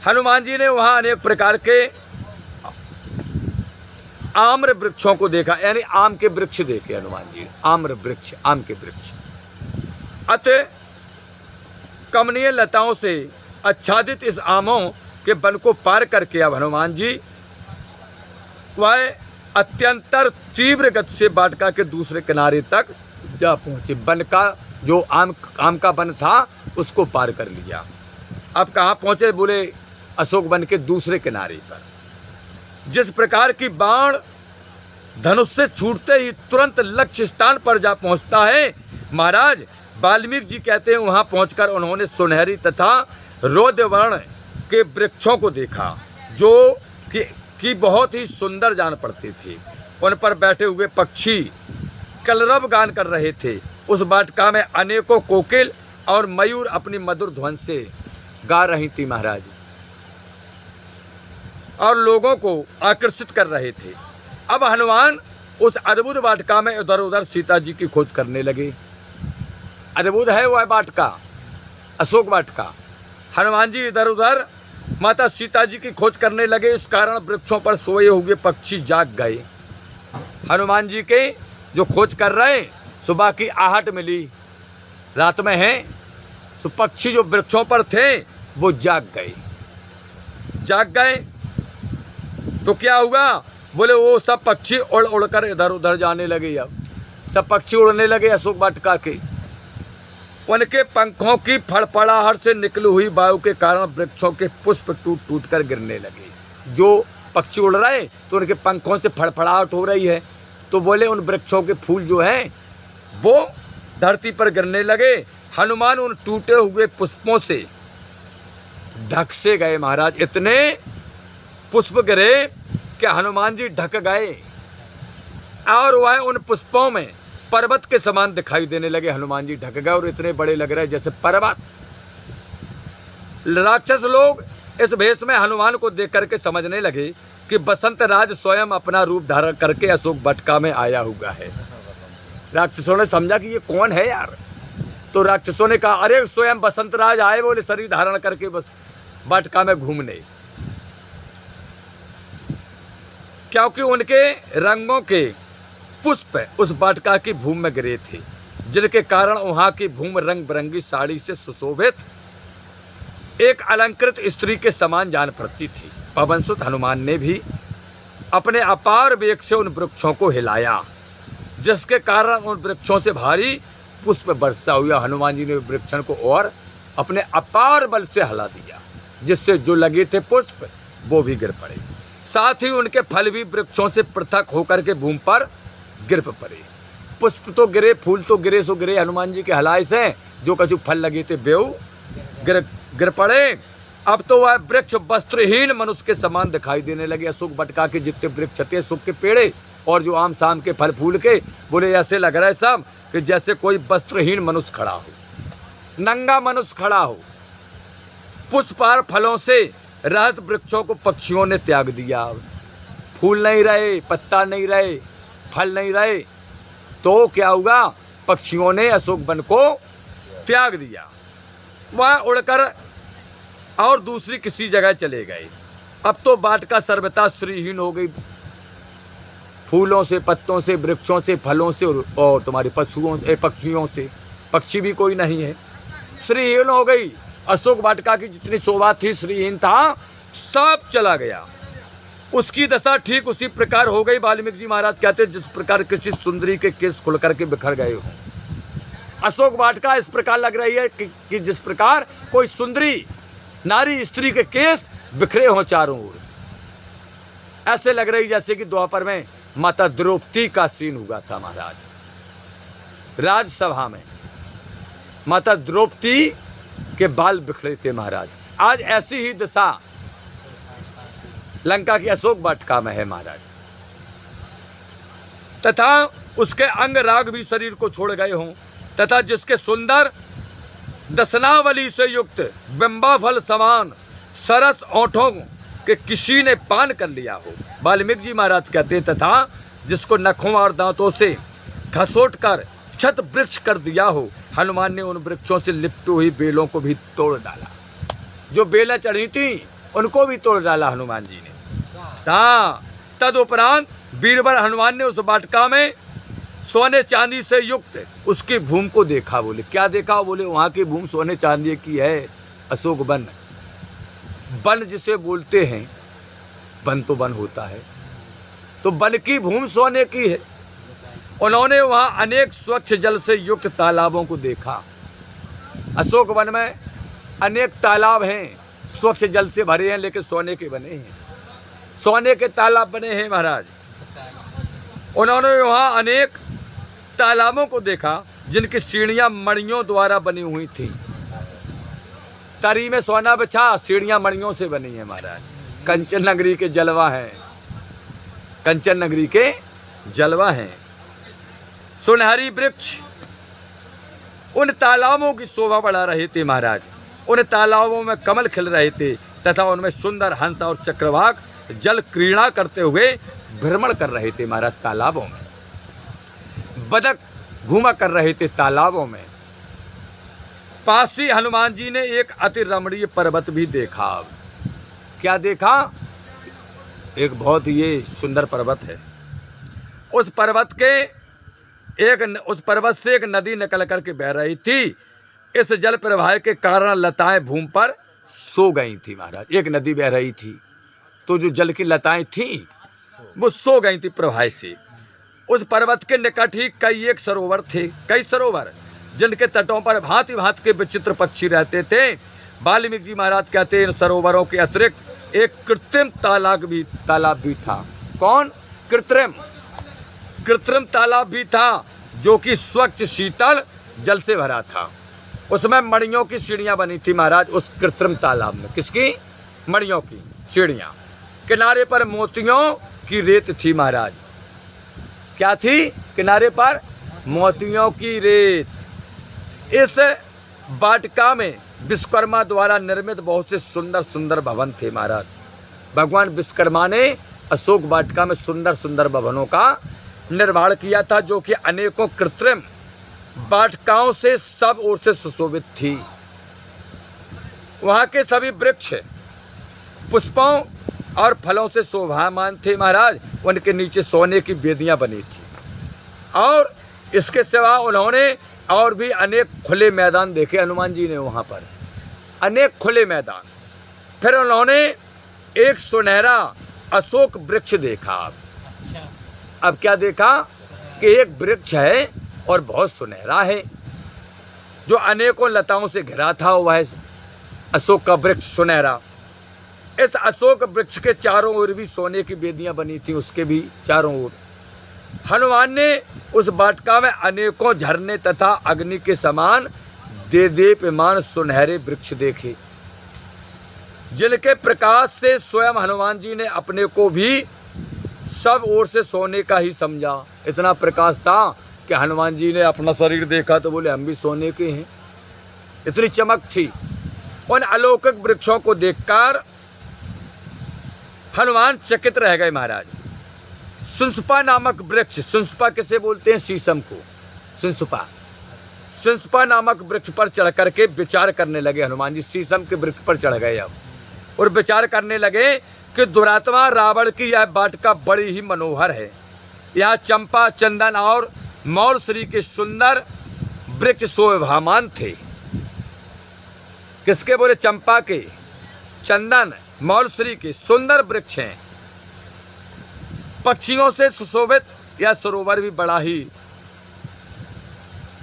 हनुमान जी ने वहाँ अनेक प्रकार के आम्र वृक्षों को देखा, यानी आम के वृक्ष देखे हनुमान जी। आम्र वृक्ष, आम के वृक्ष अतः कमनीय लताओं से आच्छादित इस आमों के वन को पार करके अब हनुमान जी वह अत्यंतर तीव्र गति से वाटिका के दूसरे किनारे तक जा पहुँचे। वन का जो आम का वन था उसको पार कर लिया। अब कहाँ पहुँचे? बोले अशोक वन के दूसरे किनारे पर। जिस प्रकार की बाण धनुष से छूटते ही तुरंत लक्ष्य स्थान पर जा पहुँचता है, महाराज वाल्मीकि जी कहते हैं वहाँ पहुँचकर उन्होंने सुनहरी तथा रौद्र वर्ण के वृक्षों को देखा जो कि बहुत ही सुंदर जान पड़ते थे। उन पर बैठे हुए पक्षी कलरव गान कर रहे थे। उस वाटिका में अनेकों कोकिल और मयूर अपनी मधुर ध्वनि से गा रही थी महाराज, और लोगों को आकर्षित कर रहे थे। अब हनुमान उस अद्भुत वाटिका में उधर उधर सीता जी की खोज करने लगे। अद्भुत है वह वाटिका, अशोक वाटिका। हनुमान जी इधर उधर माता सीता जी की खोज करने लगे। इस कारण वृक्षों पर सोए हुए पक्षी जाग गए। हनुमान जी के जो खोज कर रहे, सुबह की आहट मिली, रात में हैं, तो पक्षी जो वृक्षों पर थे वो जाग गए। तो क्या हुआ? बोले वो सब पक्षी उड़ उड़ कर इधर उधर जाने लगे। अब सब पक्षी उड़ने लगे अशोक वाटिका के। उनके पंखों की फड़फड़ाहट से निकली हुई वायु के कारण वृक्षों के पुष्प टूट टूट कर गिरने लगे। जो पक्षी उड़ रहे तो उनके पंखों से फड़फड़ाहट हो रही है, तो बोले उन वृक्षों के फूल जो हैं वो धरती पर गिरने लगे। हनुमान उन टूटे हुए पुष्पों से ढक से गए महाराज। इतने पुष्प गिरे कि हनुमान जी ढक गए और वह उन पुष्पों में पर्वत के समान दिखाई देने लगे। हनुमान जी ढक गए और इतने बड़े लग रहे जैसे पर्वत। राक्षस लोग इस भेष में हनुमान को देख करके समझने लगे कि बसंत राज स्वयं अपना रूप धारण करके अशोक वाटिका में आया हुआ है। राक्षसों ने समझा कि ये कौन है यार, तो राक्षसों ने कहा अरे स्वयं बसंत राज आए, बोले शरीर धारण करके बस वाटिका में घूमने। क्योंकि उनके रंगों के पुष्प उस वाटिका की भूमि में गिरे थे, जिनके कारण वहाँ की भूमि रंग बिरंगी साड़ी से सुशोभित एक अलंकृत स्त्री के समान जान पड़ती थी। पवनसुत हनुमान ने भी अपने अपार वेग से उन वृक्षों को हिलाया, जिसके कारण उन वृक्षों से भारी पुष्प वर्षा हुई। हनुमान जी ने वृक्षों को और अपने अपार बल से हिला दिया, जिससे जो लगे थे पुष्प वो भी गिर पड़े। साथ ही उनके फल भी वृक्षों से पृथक होकर के भूमि पर गिर पड़े। पुष्प तो गिरे, फूल तो गिरे सो गिरे, हनुमान जी के हलाए से जो कछु फल लगे थे बेऊ गिर पड़े। अब तो वह वृक्ष वस्त्रहीन मनुष्य के समान दिखाई देने लगे। अशोक वाटिका के जितने वृक्ष थे, अशोक के पेड़े और जो आम शाम के फल फूल के, बोले ऐसे लग रहा है सब कि जैसे कोई वस्त्रहीन मनुष्य खड़ा हो, नंगा मनुष्य खड़ा हो। पुष्प और फलों से रहत वृक्षों को पक्षियों ने त्याग दिया। फूल नहीं रहे, पत्ता नहीं रहे, फल नहीं रहे, तो क्या हुआ? पक्षियों ने अशोक वन को त्याग दिया। वह उड़कर और दूसरी किसी जगह चले गए। अब तो वाटिका सर्वथा श्रीहीन हो गई। फूलों से, पत्तों से, वृक्षों से, फलों से और तुम्हारे पक्षियों से, पक्षी भी कोई नहीं है, श्रीहीन हो गई। अशोक वाटिका की जितनी शोभा थी, श्रीहीन था, सब चला गया। उसकी दशा ठीक उसी प्रकार हो गई। वाल्मीकि जी महाराज कहते जिस प्रकार किसी सुंदरी के केस खुल करके बिखर गए हो, अशोक वाटिका इस प्रकार लग रही है कि जिस प्रकार कोई सुंदरी नारी स्त्री के केस बिखरे हों चारों ओर। ऐसे लग रही जैसे कि द्वापर में माता द्रौपदी का सीन हुआ था महाराज। राजसभा में माता द्रौपदी के बाल बिखरे थे महाराज। आज ऐसी ही दशा लंका की अशोक वाटिका में है महाराज। तथा उसके अंग राग भी शरीर को छोड़ गए हों, तथा जिसके सुंदर दसनावली से युक्त बिंबा फल समान सरस ओंठों के किसी ने पान कर लिया हो। वाल्मीकि जी महाराज कहते हैं, तथा जिसको नखों और दांतों से खसोट कर छत वृक्ष कर दिया हो, हनुमान ने उन वृक्षों से लिपटी हुई बेलों को भी तोड़ डाला। जो बेलें चढ़ी थी उनको भी तोड़ डाला हनुमान जी ने। हाँ, तदुपरांत बीरबल हनुमान ने उस वाटिका में सोने चांदी से युक्त उसकी भूमि को देखा। बोले क्या देखा? बोले वहाँ की भूमि सोने चांदी की है, अशोक वन। वन जिसे बोलते हैं, वन तो वन होता है, तो वन की भूमि सोने की है। उन्होंने वहाँ अनेक स्वच्छ जल से युक्त तालाबों को देखा। अशोक वन में अनेक तालाब हैं, स्वच्छ जल से भरे हैं, लेकिन सोने के बने हैं। सोने के तालाब बने हैं महाराज। उन्होंने वहाँ अनेक तालाबों को देखा जिनकी सीढ़ियाँ मणियों द्वारा बनी हुई थी। तरी में सोना बिछा, सीढ़ियाँ मणियों से बनी हैं महाराज। कंचन नगरी के जलवा हैं, कंचन नगरी के जलवा हैं। सुनहरी वृक्ष उन तालाबों की शोभा बढ़ा रहे थे महाराज। उन तालाबों में कमल खिल रहे थे तथा उनमें सुंदर हंस और चक्रवाक जल क्रीड़ा करते हुए भ्रमण कर रहे थे महाराज। तालाबों में बदक घूमा कर रहे थे तालाबों में। पास ही हनुमान जी ने एक अति रमणीय पर्वत भी देखा। क्या देखा? एक बहुत ये सुंदर पर्वत है। उस पर्वत से एक नदी निकल करके बह रही थी। इस जल प्रवाह के कारण लताएं भूमि पर सो गई थी महाराज। एक नदी बह रही थी तो जो जल की लताएं थी वो सो गई थी प्रवाह से। उस पर्वत के निकट ही कई सरोवर थे, कई सरोवर जिनके तटों पर भांति भांति के विचित्र पक्षी रहते थे। वाल्मीकि जी महाराज कहते हैं, इन सरोवरों के अतिरिक्त एक कृत्रिम तालाब भी था। कौन? कृत्रिम तालाब भी था, जो कि स्वच्छ शीतल जल से भरा था। उसमें मणियों की सीढ़ियाँ बनी थी महाराज। उस कृत्रिम तालाब में किसकी? मणियों की सीढ़ियाँ। किनारे पर मोतियों की रेत थी महाराज। क्या थी? किनारे पर मोतियों की रेत। इस वाटिका में विश्वकर्मा द्वारा निर्मित बहुत से सुंदर सुंदर भवन थे महाराज। भगवान विश्वकर्मा ने अशोक वाटिका में सुंदर सुंदर भवनों का निर्माण किया था, जो कि अनेकों कृत्रिम वाटिकाओं से सब ओर से सुशोभित थी। वहाँ के सभी वृक्ष पुष्पों और फलों से शोभामान थे महाराज। उनके नीचे सोने की वेदियाँ बनी थी। और इसके सिवा उन्होंने और भी अनेक खुले मैदान देखे हनुमान जी ने। वहाँ पर अनेक खुले मैदान। फिर उन्होंने एक सुनहरा अशोक वृक्ष देखा। अब क्या देखा? कि एक वृक्ष है और बहुत सुनहरा है, जो अनेकों लताओं से घिरा था। वह अशोक का वृक्ष सुनहरा। इस अशोक वृक्ष के चारों ओर भी सोने की वेदियां बनी थी, उसके भी चारों ओर। हनुमान ने उस वाटिका में अनेकों झरने तथा अग्नि के समान देदीप्यमान सुनहरे वृक्ष देखे, जिनके प्रकाश से स्वयं हनुमान जी ने अपने को भी सब ओर से सोने का ही समझा। इतना प्रकाश था कि हनुमान जी ने अपना शरीर देखा तो बोले हम भी सोने के हैं। इतनी चमक थी। उन अलौकिक वृक्षों को देखकर हनुमान चकित रह गए महाराज। सुंसपा नामक वृक्ष, सुंसपा किसे बोलते हैं? शीशम को। सुंसपा नामक वृक्ष पर चढ़ करके विचार करने लगे हनुमान जी। शीशम के वृक्ष पर चढ़ गए अब और विचार करने लगे कि दुरात्मा रावण की यह वाटिका बड़ी ही मनोहर है। यहाँ चंपा, चंदन और मौलश्री के सुंदर वृक्ष शोभामान थे। किसके? बोले चंपा के, चंदन, मौलश्री के सुंदर वृक्ष हैं। पक्षियों से सुशोभित यह सरोवर भी बड़ा ही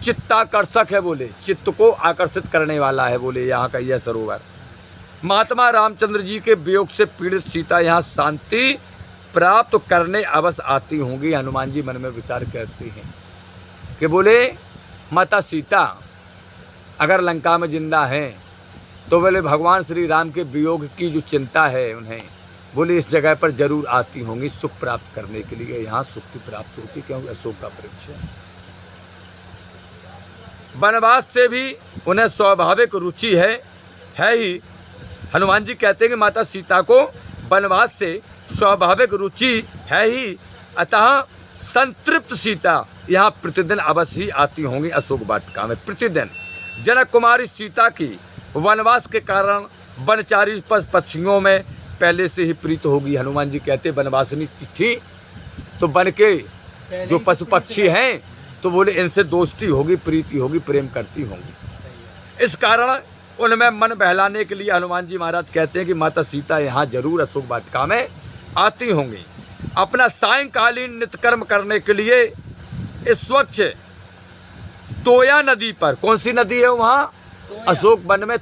चित्ताकर्षक है। बोले चित्त को आकर्षित करने वाला है। बोले यहाँ का यह सरोवर। महात्मा रामचंद्र जी के वियोग से पीड़ित सीता यहाँ शांति प्राप्त करने अवश्य आती होंगी। हनुमान जी मन में विचार करते हैं कि बोले माता सीता अगर लंका में जिंदा हैं तो बोले भगवान श्री राम के वियोग की जो चिंता है उन्हें, बोले इस जगह पर जरूर आती होंगी सुख प्राप्त करने के लिए। यहाँ सुख की प्राप्त होती क्योंकि अशोक का वृक्ष है। वनवास से भी उन्हें स्वाभाविक रुचि है ही। हनुमान जी कहते हैं कि माता सीता को वनवास से स्वाभाविक रुचि है ही, अतः संतृप्त सीता यहाँ प्रतिदिन अवश्य ही आती होंगी अशोक वाटिका में। प्रतिदिन जनक कुमारी सीता की वनवास के कारण वनचारी पक्षियों में पहले से ही प्रीत होगी। हनुमान जी कहते वनवासिनी थी तो वन के जो पशु पक्षी हैं तो बोले इनसे दोस्ती होगी, प्रीति होगी, प्रेम करती होंगी। इस कारण उनमें मन बहलाने के लिए हनुमान जी महाराज कहते हैं कि माता सीता यहाँ जरूर अशोक वाटिका में आती होंगी। अपना सायंकालीन नित्यकर्म करने के लिए इस स्वच्छ तोया नदी पर, कौन सी नदी है वहाँ? अशोक वन में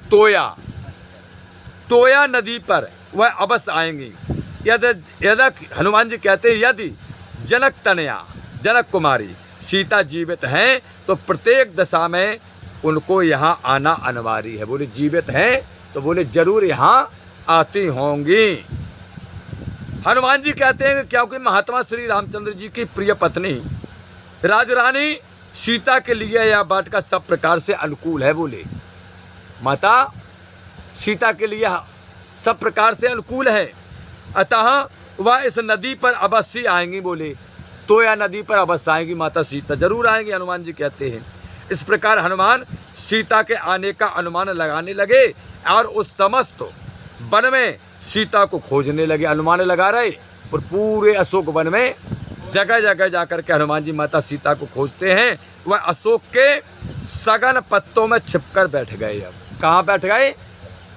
तोया नदी पर वह अवश्य आएंगी। यदि हनुमान जी कहते हैं यदि जनक तनया, जनक कुमारी सीता जीवित हैं तो प्रत्येक दशा में उनको यहाँ आना अनिवार्य है। बोले जीवित हैं तो बोले जरूर यहाँ आती होंगी। हनुमान जी कहते हैं कि क्योंकि महात्मा श्री रामचंद्र जी की प्रिय पत्नी राजरानी सीता के लिए यह वाटिका सब प्रकार से अनुकूल है। बोले माता सीता के लिए सब प्रकार से अनुकूल है, अतः वह इस नदी पर अवश्य आएंगी। बोले तोया नदी पर अवश्य आएंगी माता सीता, जरूर आएंगी, हनुमान जी कहते हैं। इस प्रकार हनुमान सीता के आने का अनुमान लगाने लगे और उस समस्त वन में सीता को खोजने लगे। अनुमान लगा रहे और पूरे अशोक वन में जगह जगह जाकर के हनुमान जी माता सीता को खोजते हैं। वह अशोक के सघन पत्तों में छिपकर बैठ गए। अब कहाँ बैठ गए?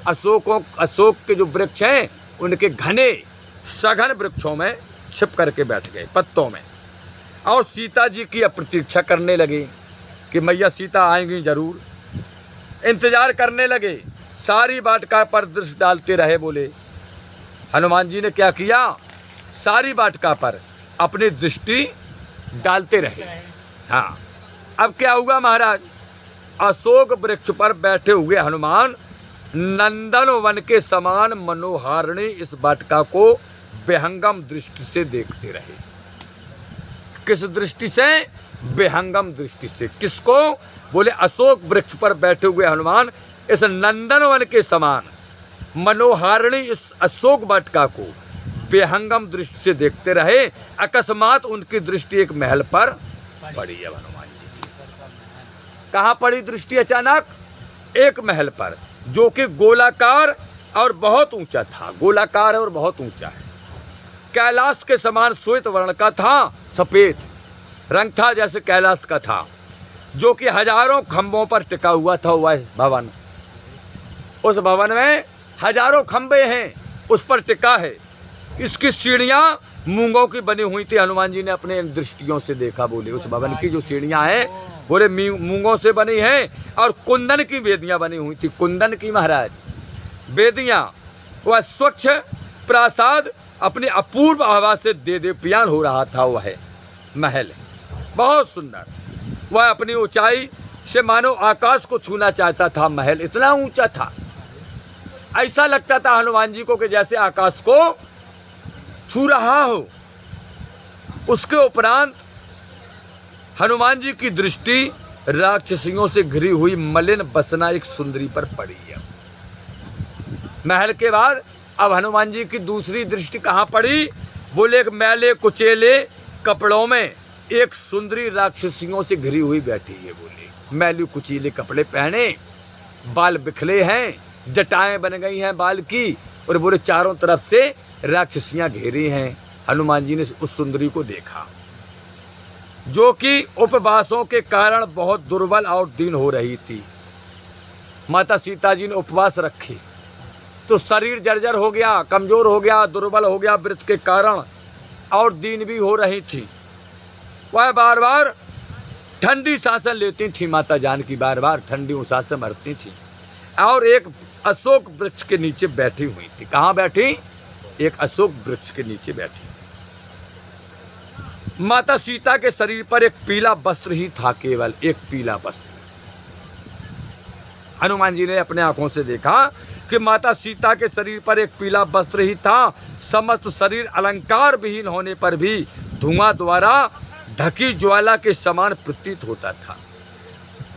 अशोक के जो वृक्ष हैं उनके घने सघन वृक्षों में छिप करके बैठ गए, पत्तों में, और सीता जी की प्रतीक्षा करने लगे कि मैया सीता आएंगी जरूर। इंतजार करने लगे, सारी वाटिका पर दृष्टि डालते रहे। बोले हनुमान जी ने क्या किया? सारी वाटिका पर अपनी दृष्टि डालते रहे। हाँ, अब क्या हुआ महाराज? अशोक वृक्ष पर बैठे हुए हनुमान नंदन वन के समान मनोहारिणी इस वाटिका को विहंगम दृष्टि से देखते रहे। किस दृष्टि से? विहंगम दृष्टि से। किसको? बोले अशोक वृक्ष पर बैठे हुए हनुमान इस नंदन वन के समान मनोहारिणी इस अशोक वाटिका को विहंगम दृष्टि से देखते रहे। अकस्मात उनकी दृष्टि एक महल पर पड़ी है। हनुमान जी की कहाँ पड़ी दृष्टि? अचानक एक महल पर, जो कि गोलाकार और बहुत ऊंचा था। गोलाकार है और बहुत ऊंचा है, कैलाश के समान श्वेत वर्ण का था, सफेद रंग था जैसे कैलाश का था, जो कि हजारों खंभों पर टिका हुआ था। वह भवन, उस भवन में हजारों खंभे हैं, उस पर टिका है। इसकी सीढ़ियाँ मूंगों की बनी हुई थी। हनुमान जी ने अपने दृष्टियों से देखा। बोले उस भवन की जो सीढ़ियाँ हैं बोले मूंगों से बनी हैं और कुंदन की वेदियाँ बनी हुई थी। कुंदन की महाराज वेदियाँ। वह स्वच्छ प्रासाद अपनी अपूर्व आवाज़ से देदीप्यमान हो रहा था। वह महल बहुत सुंदर, वह अपनी ऊंचाई से मानो आकाश को छूना चाहता था। महल इतना ऊंचा था, ऐसा लगता था हनुमान जी को कि जैसे आकाश को छू रहा हो। उसके उपरांत हनुमान जी की दृष्टि राक्षसियों से घिरी हुई मलिन बसना एक सुंदरी पर पड़ी है। महल के बाद अब हनुमान जी की दूसरी दृष्टि कहाँ पड़ी? बोले एक मैले कुचेले कपड़ों में एक सुंदरी राक्षसियों से घिरी हुई बैठी है। बोले मैले कुचीले कपड़े पहने, बाल बिखले हैं, जटाएं बन गई हैं बाल की, और बोले चारों तरफ से राक्षसियां घेरी हैं। हनुमान जी ने उस सुंदरी को देखा, जो कि उपवासों के कारण बहुत दुर्बल और दीन हो रही थी। माता सीता जी ने उपवास रखे तो शरीर जर्जर हो गया, कमज़ोर हो गया, दुर्बल हो गया व्रत के कारण, और दीन भी हो रही थी। वह बार बार ठंडी सांसें लेती थी। माता जानकी बार बार ठंडी सांसें भरती थी और एक अशोक वृक्ष के नीचे बैठी हुई थी। कहाँ बैठी? एक अशोक वृक्ष के नीचे बैठी। माता सीता के शरीर पर एक पीला वस्त्र ही था, केवल एक पीला वस्त्र। हनुमान जी ने अपने आंखों से देखा कि माता सीता के शरीर पर एक पीला वस्त्र ही था। समस्त शरीर अलंकार विहीन होने पर भी धुआं द्वारा ढकी ज्वाला के समान प्रतीत होता था।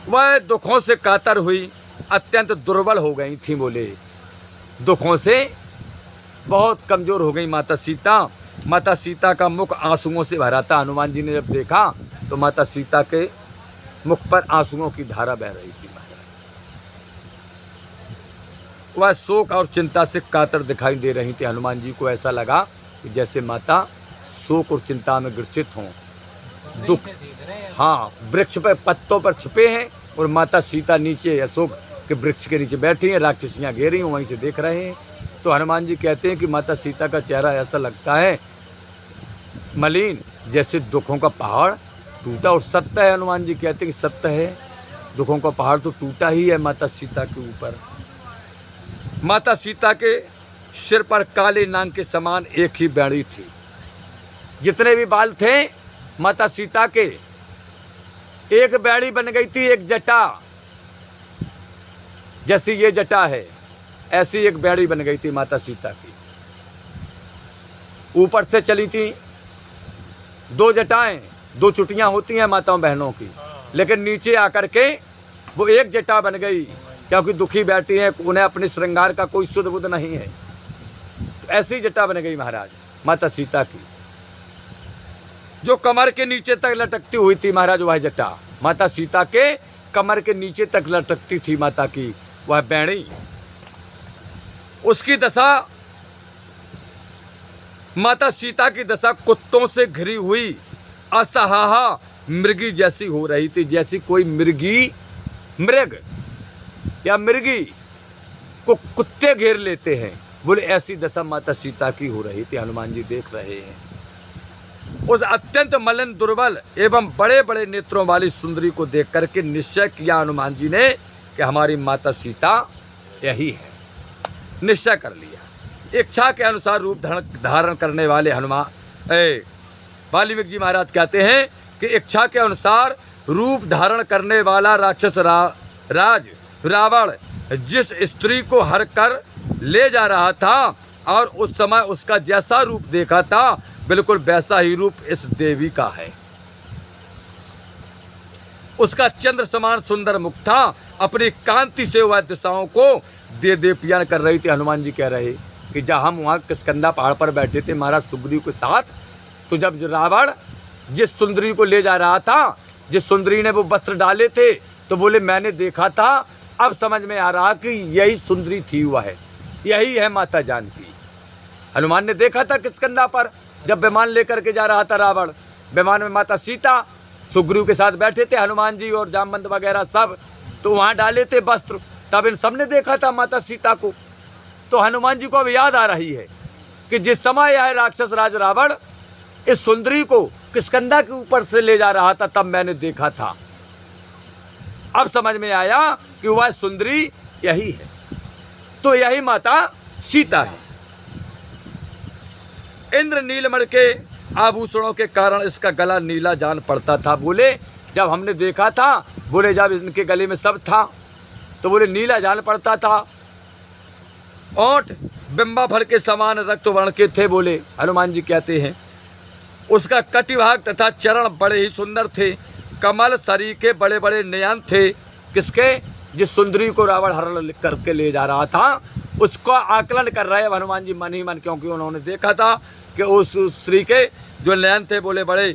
वह दुखों से कातर हुई, अत्यंत दुर्बल हो गई थी। बोले दुखों से बहुत कमज़ोर हो गई माता सीता। माता सीता का मुख आंसुओं से भरा था। हनुमान जी ने जब देखा तो माता सीता के मुख पर आंसुओं की धारा बह रही थी। वह शोक और चिंता से कातर दिखाई दे रही थी। हनुमान जी को ऐसा लगा कि जैसे माता शोक और चिंता में ग्रसित हों, दुख। हाँ, वृक्ष पर पत्तों पर छिपे हैं और माता सीता नीचे अशोक के वृक्ष के नीचे बैठी हैं, राक्षसियाँ घेरी हैं, वहीं से देख रहे हैं। तो हनुमान जी कहते हैं कि माता सीता का चेहरा ऐसा लगता है मलिन, जैसे दुखों का पहाड़ टूटा। और सत्य है, हनुमान जी कहते हैं कि सत्य है, दुखों का पहाड़ तो टूटा ही है माता सीता के ऊपर। माता सीता के सिर पर काले नाग के समान एक ही बेड़ी थी। जितने भी बाल थे माता सीता के, एक बेड़ी बन गई थी, एक जटा। जैसी ये जटा है ऐसी एक बेड़ी बन गई थी माता सीता की। ऊपर से चली थी दो जटाएं, दो चुटियां होती हैं माताओं बहनों की, लेकिन नीचे आकर के वो एक जटा बन गई, क्योंकि दुखी बैठी है, उन्हें अपने श्रृंगार का कोई सुध बुध नहीं है। तो ऐसी जटा बन गई महाराज माता सीता की, जो कमर के नीचे तक लटकती हुई थी। महाराज वह जटा माता सीता के कमर के नीचे तक लटकती थी, माता की वह बैणी। उसकी दशा, माता सीता की दशा कुत्तों से घिरी हुई असहाहा मृगी जैसी हो रही थी। जैसी कोई मृग या मृगी को कुत्ते घेर लेते हैं, बोले ऐसी दशा माता सीता की हो रही थी। हनुमान जी देख रहे हैं उस अत्यंत मलिन, दुर्बल एवं बड़े बड़े नेत्रों वाली सुंदरी को देख करके निश्चय किया हनुमान जी ने कि हमारी माता सीता यही है। निश्चय कर लिया। इच्छा के अनुसार रूप धारण करने वाले हनुमान वाल्मीकि जी महाराज कहते हैं कि इच्छा के अनुसार रूप धारण करने वाला राक्षस राज रावण जिस स्त्री को हर कर ले जा रहा था और उस समय उसका जैसा रूप देखा था, बिल्कुल वैसा ही रूप इस देवी का है। उसका चंद्र समान सुंदर मुख था। अपनी कांति से वह दिशाओं को दे पियान कर रही थी। हनुमान जी कह रहे कि जब हम वहाँ किष्किंधा पहाड़ पर बैठे थे महाराज सुग्रीव के साथ, तो जब रावण जिस सुंदरी को ले जा रहा था, जिस सुंदरी ने वो वस्त्र डाले थे, तो बोले मैंने देखा था, अब समझ में आ रहा कि यही सुंदरी थी, वह है, यही है माता जानकी। हनुमान ने देखा था किष्किंधा पर, जब विमान लेकर के जा रहा था रावण, विमान में माता सीता सुग्रीव के साथ बैठे थे, हनुमान जी और जामवंत वगैरह सब, तो वहाँ डाले थे वस्त्र, तब इन सब ने देखा था माता सीता को। तो हनुमान जी को अब याद आ रही है कि जिस समय यह राक्षस राज रावण इस सुंदरी को किष्किंधा के ऊपर से ले जा रहा था, तब मैंने देखा था। अब समझ में आया कि वह सुंदरी यही है, तो यही माता सीता है। इंद्र नीलमणि के आभूषणों के कारण इसका गला नीला जान पड़ता था। बोले जब हमने देखा था, बोले जब इनके गले में सब था तो बोले नीला जान पड़ता था। ओंठ बिंबा भर के समान रक्त वर्ण के थे। बोले हनुमान जी कहते हैं उसका कटिभाग तथा चरण बड़े ही सुंदर थे। कमल शरीर के बड़े बड़े नयन थे। किसके? जिस सुंदरी को रावण हरण करके ले जा रहा था, उसका आकलन कर रहे हैं हनुमान जी मन ही मन, क्योंकि उन्होंने देखा था कि उस स्त्री के जो नयन थे बोले बड़े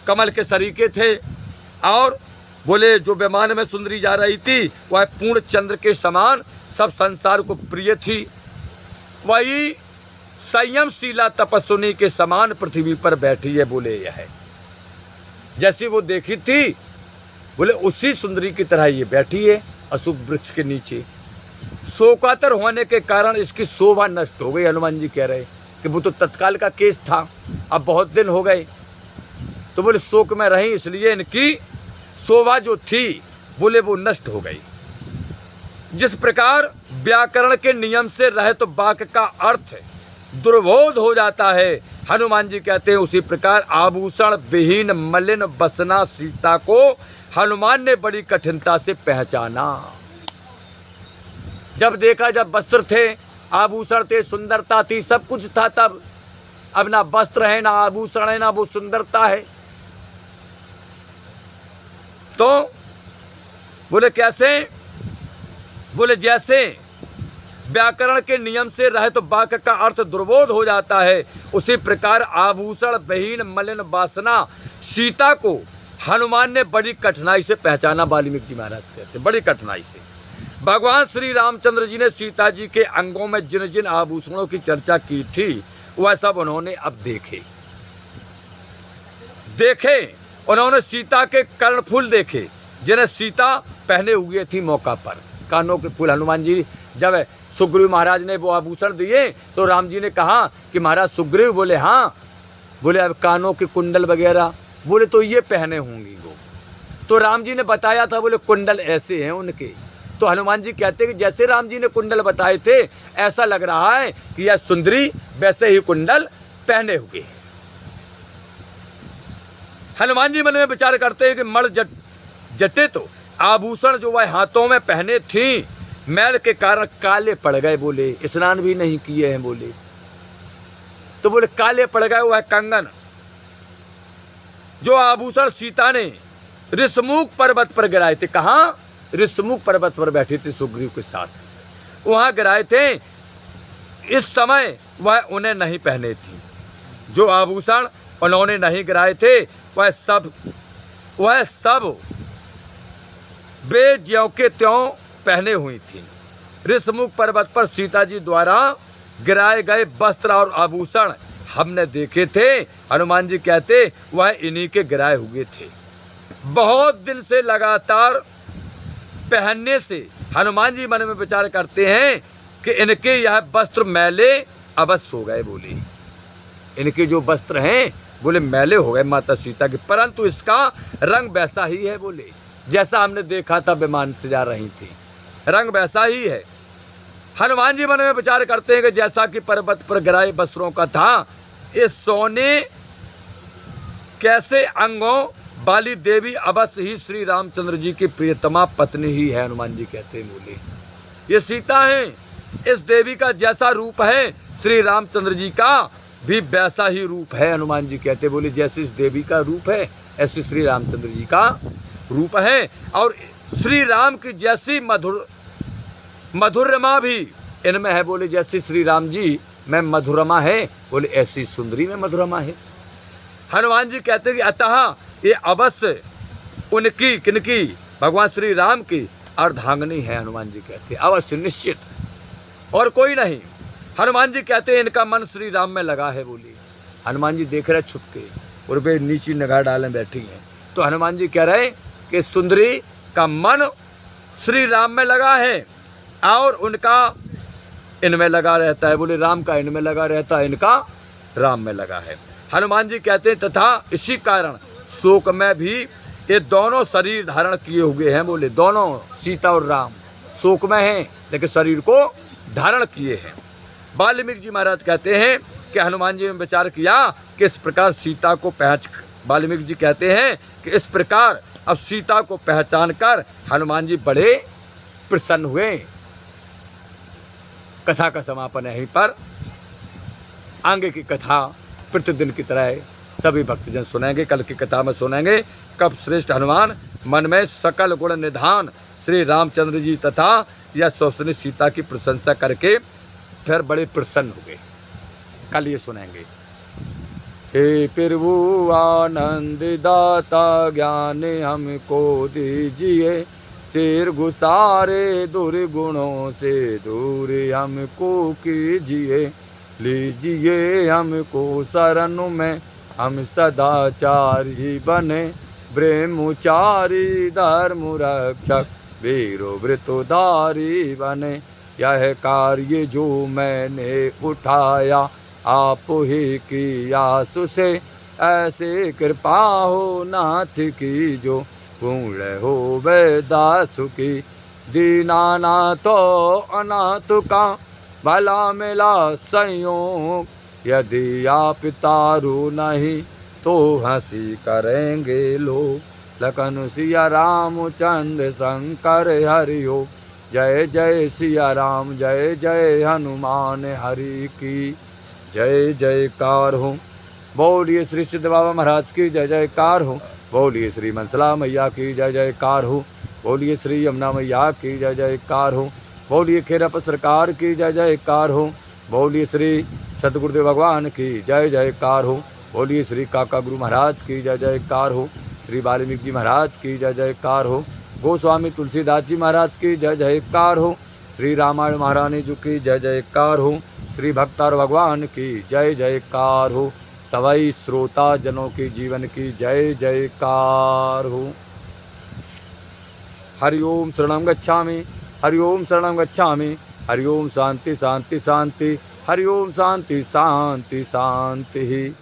कमल के शरीर के थे, और बोले जो विमान में सुंदरी जा रही थी वह पूर्ण चंद्र के समान सब संसार को प्रिय थी। वही संयमशीला तपस्विनी के समान पृथ्वी पर बैठी है। बोले यह है जैसी वो देखी थी, बोले उसी सुंदरी की तरह ये बैठी है अशुभ वृक्ष के नीचे। शोकातर होने के कारण इसकी शोभा नष्ट हो गई। हनुमान जी कह रहे कि वो तो तत्काल का केस था, अब बहुत दिन हो गए, तो बोले शोक में रही, इसलिए इनकी शोभा जो थी बोले वो नष्ट हो गई। जिस प्रकार व्याकरण के नियम से रहित तो वाक्य का अर्थ दुर्बोध हो जाता है, हनुमान जी कहते हैं उसी प्रकार आभूषण विहीन मलिन बसना सीता को हनुमान ने बड़ी कठिनता से पहचाना। जब देखा, जब वस्त्र थे, आभूषण थे, सुंदरता थी, सब कुछ था, तब अब ना वस्त्र है, ना आभूषण है, ना वो सुंदरता है, तो बोले कैसे? बोले जैसे व्याकरण के नियम से रहे तो वाक्य का अर्थ दुर्बोध हो जाता है, उसी प्रकार आभूषण विहीन मलिन वासना सीता को हनुमान ने बड़ी कठिनाई से पहचाना। वाल्मीकि जी महाराज कहते हैं बड़ी कठिनाई से। भगवान श्री रामचंद्र जी ने सीता जी के अंगों में जिन जिन आभूषणों की चर्चा की थी वह सब उन्होंने अब देखे। उन्होंने सीता के कर्णफूल देखे जिन्हें सीता पहने हुए थी मौका पर, कानों के फूल। हनुमान जी जब सुग्रीव महाराज ने वो आभूषण दिए तो राम जी ने कहा कि महाराज सुग्रीव, बोले हाँ। बोले अब कानों के कुंडल वगैरह, बोले तो ये पहने होंगी वो। तो राम जी ने बताया था, बोले कुंडल ऐसे हैं उनके। तो हनुमान जी कहते हैं कि जैसे राम जी ने कुंडल बताए थे ऐसा लग रहा है कि यह सुंदरी वैसे ही कुंडल पहने हुए हैं। हनुमान जी मन में विचार करते हैं कि मण जटे तो आभूषण जो वह हाथों में पहने थी मैल के कारण काले पड़ गए। बोले स्नान भी नहीं किए हैं, बोले तो बोले काले पड़ गए। वह कंगन जो आभूषण सीता ने ऋषमुख पर्वत पर गिराए थे, कहाँ? ऋषमुख पर्वत पर बैठे थे सुग्रीव के साथ, वहां गिराए थे। इस समय वह उन्हें नहीं पहने थी। जो आभूषण उन्होंने नहीं गिराए थे वह सब वे ज्यों के त्यों पहने हुई थी। ऋषमुख पर्वत पर सीता जी द्वारा गिराए गए वस्त्र और आभूषण हमने देखे थे। हनुमान जी कहते वह इन्हीं के गिराए हुए थे। बहुत दिन से लगातार पहनने से हनुमान जी मन में विचार करते हैं कि इनके यह वस्त्र मैले अवश्य हो गए। बोले इनके जो वस्त्र हैं बोले मैले हो गए माता सीता के, परंतु इसका रंग वैसा ही है। बोले जैसा हमने देखा था विमान से जा रही थी, रंग वैसा ही है। हनुमान जी मन में विचार करते हैं कि जैसा कि पर्वत पर गिराए वस्त्रों का था, इस सोने कैसे अंगों वाली देवी अवश्य ही श्री रामचंद्र जी की प्रियतमा पत्नी ही है। हनुमान जी कहते हैं बोले ये सीता है, इस देवी का जैसा रूप है श्री रामचंद्र जी का भी वैसा ही रूप है। हनुमान जी कहते बोले जैसे इस देवी का रूप है ऐसे श्री रामचंद्र जी का रूप है, और श्री राम की जैसी मधुरमा भी इनमें है। बोले जैसे श्री राम जी में मधुरमा है, बोले ऐसी सुंदरी में मधुरमा है। हनुमान जी कहते कि अतः ये अवश्य उनकी किनकी भगवान श्री राम की अर्धांगिनी है। हनुमान जी कहते अवश्य निश्चित और कोई नहीं। हनुमान जी कहते हैं इनका मन श्री राम में लगा है। बोली हनुमान जी देख रहे छुप के और वे नीचे निगाह डालें बैठी हैं, तो हनुमान जी कह रहे कि सुंदरी का मन श्री राम में लगा है और उनका इनमें लगा रहता है। बोले राम का इनमें लगा रहता है, इनका राम में लगा है। हनुमान जी कहते हैं तथा इसी कारण शोक में भी ये दोनों शरीर धारण किए हुए हैं। बोले दोनों सीता और राम शोक में हैं लेकिन शरीर को धारण किए हैं। वाल्मीकि जी महाराज कहते हैं कि हनुमान जी ने विचार किया कि इस प्रकार सीता को वाल्मीकि जी कहते हैं कि इस प्रकार अब सीता को पहचान कर हनुमान जी बड़े प्रसन्न हुए। कथा का समापन यहीं पर। आगे की कथा प्रतिदिन की तरह सभी भक्तजन सुनेंगे। कल की कथा में सुनेंगे कब श्रेष्ठ हनुमान मन में सकल गुण निधान श्री रामचंद्र जी तथा यह सौसनी सीता की प्रशंसा करके फिर बड़े प्रसन्न हुए। कल ये सुनेंगे। हे प्रभु आनंद दाता ज्ञान हमको दीजिए, सिर गुसारे दुर्गुणों से दूर हमको कीजिए, लीजिए हमको शरण में हम सदाचारी बने, ब्रह्मचारी धर्म रक्षक वीरो वृतोधारी बने। यह कार्य जो मैंने उठाया आप ही की आसु से, ऐसे कृपा हो नाथ की जो पूर्ण हो दासु की। दीनानाथ अनाथ का भला मिला संयोग, यदि आप तारू नहीं तो हंसी करेंगे लोग। लखन सिया रामचंद्र शंकर हरिओ, जय जय सिया राम जय जय हनुमान हरि की जय जयकार हो। बोलिए श्री सिद्ध बाबा महाराज की जय जयकार हो। बोलिए श्री मनसला मैया की जय जयकार हो। बोलिए श्री यमुना मैया की जय जयकार हो। बोलिए खेरप सरकार की जय जयकार हो। बोलिए श्री सतगुरुदेव भगवान की जय जयकार हो। बोलिए श्री काका गुरु महाराज की जय जयकार हो। श्री वाल्मीकि जी महाराज की जय जयकार हो। गोस्वामी तुलसीदास जी महाराज की जय जयकार हो। श्री रामायण महारानी जी की जय जयकार हो। श्री भक्तार भगवान की जय जयकार हो। सभी श्रोता जनों के जीवन की जय जयकार हो। हरि ओम शरणं गच्छामि, हरि ओम शरणं गच्छामि, हरि ओम शांति शांति शांति, हरि ओम शांति शांति शांति।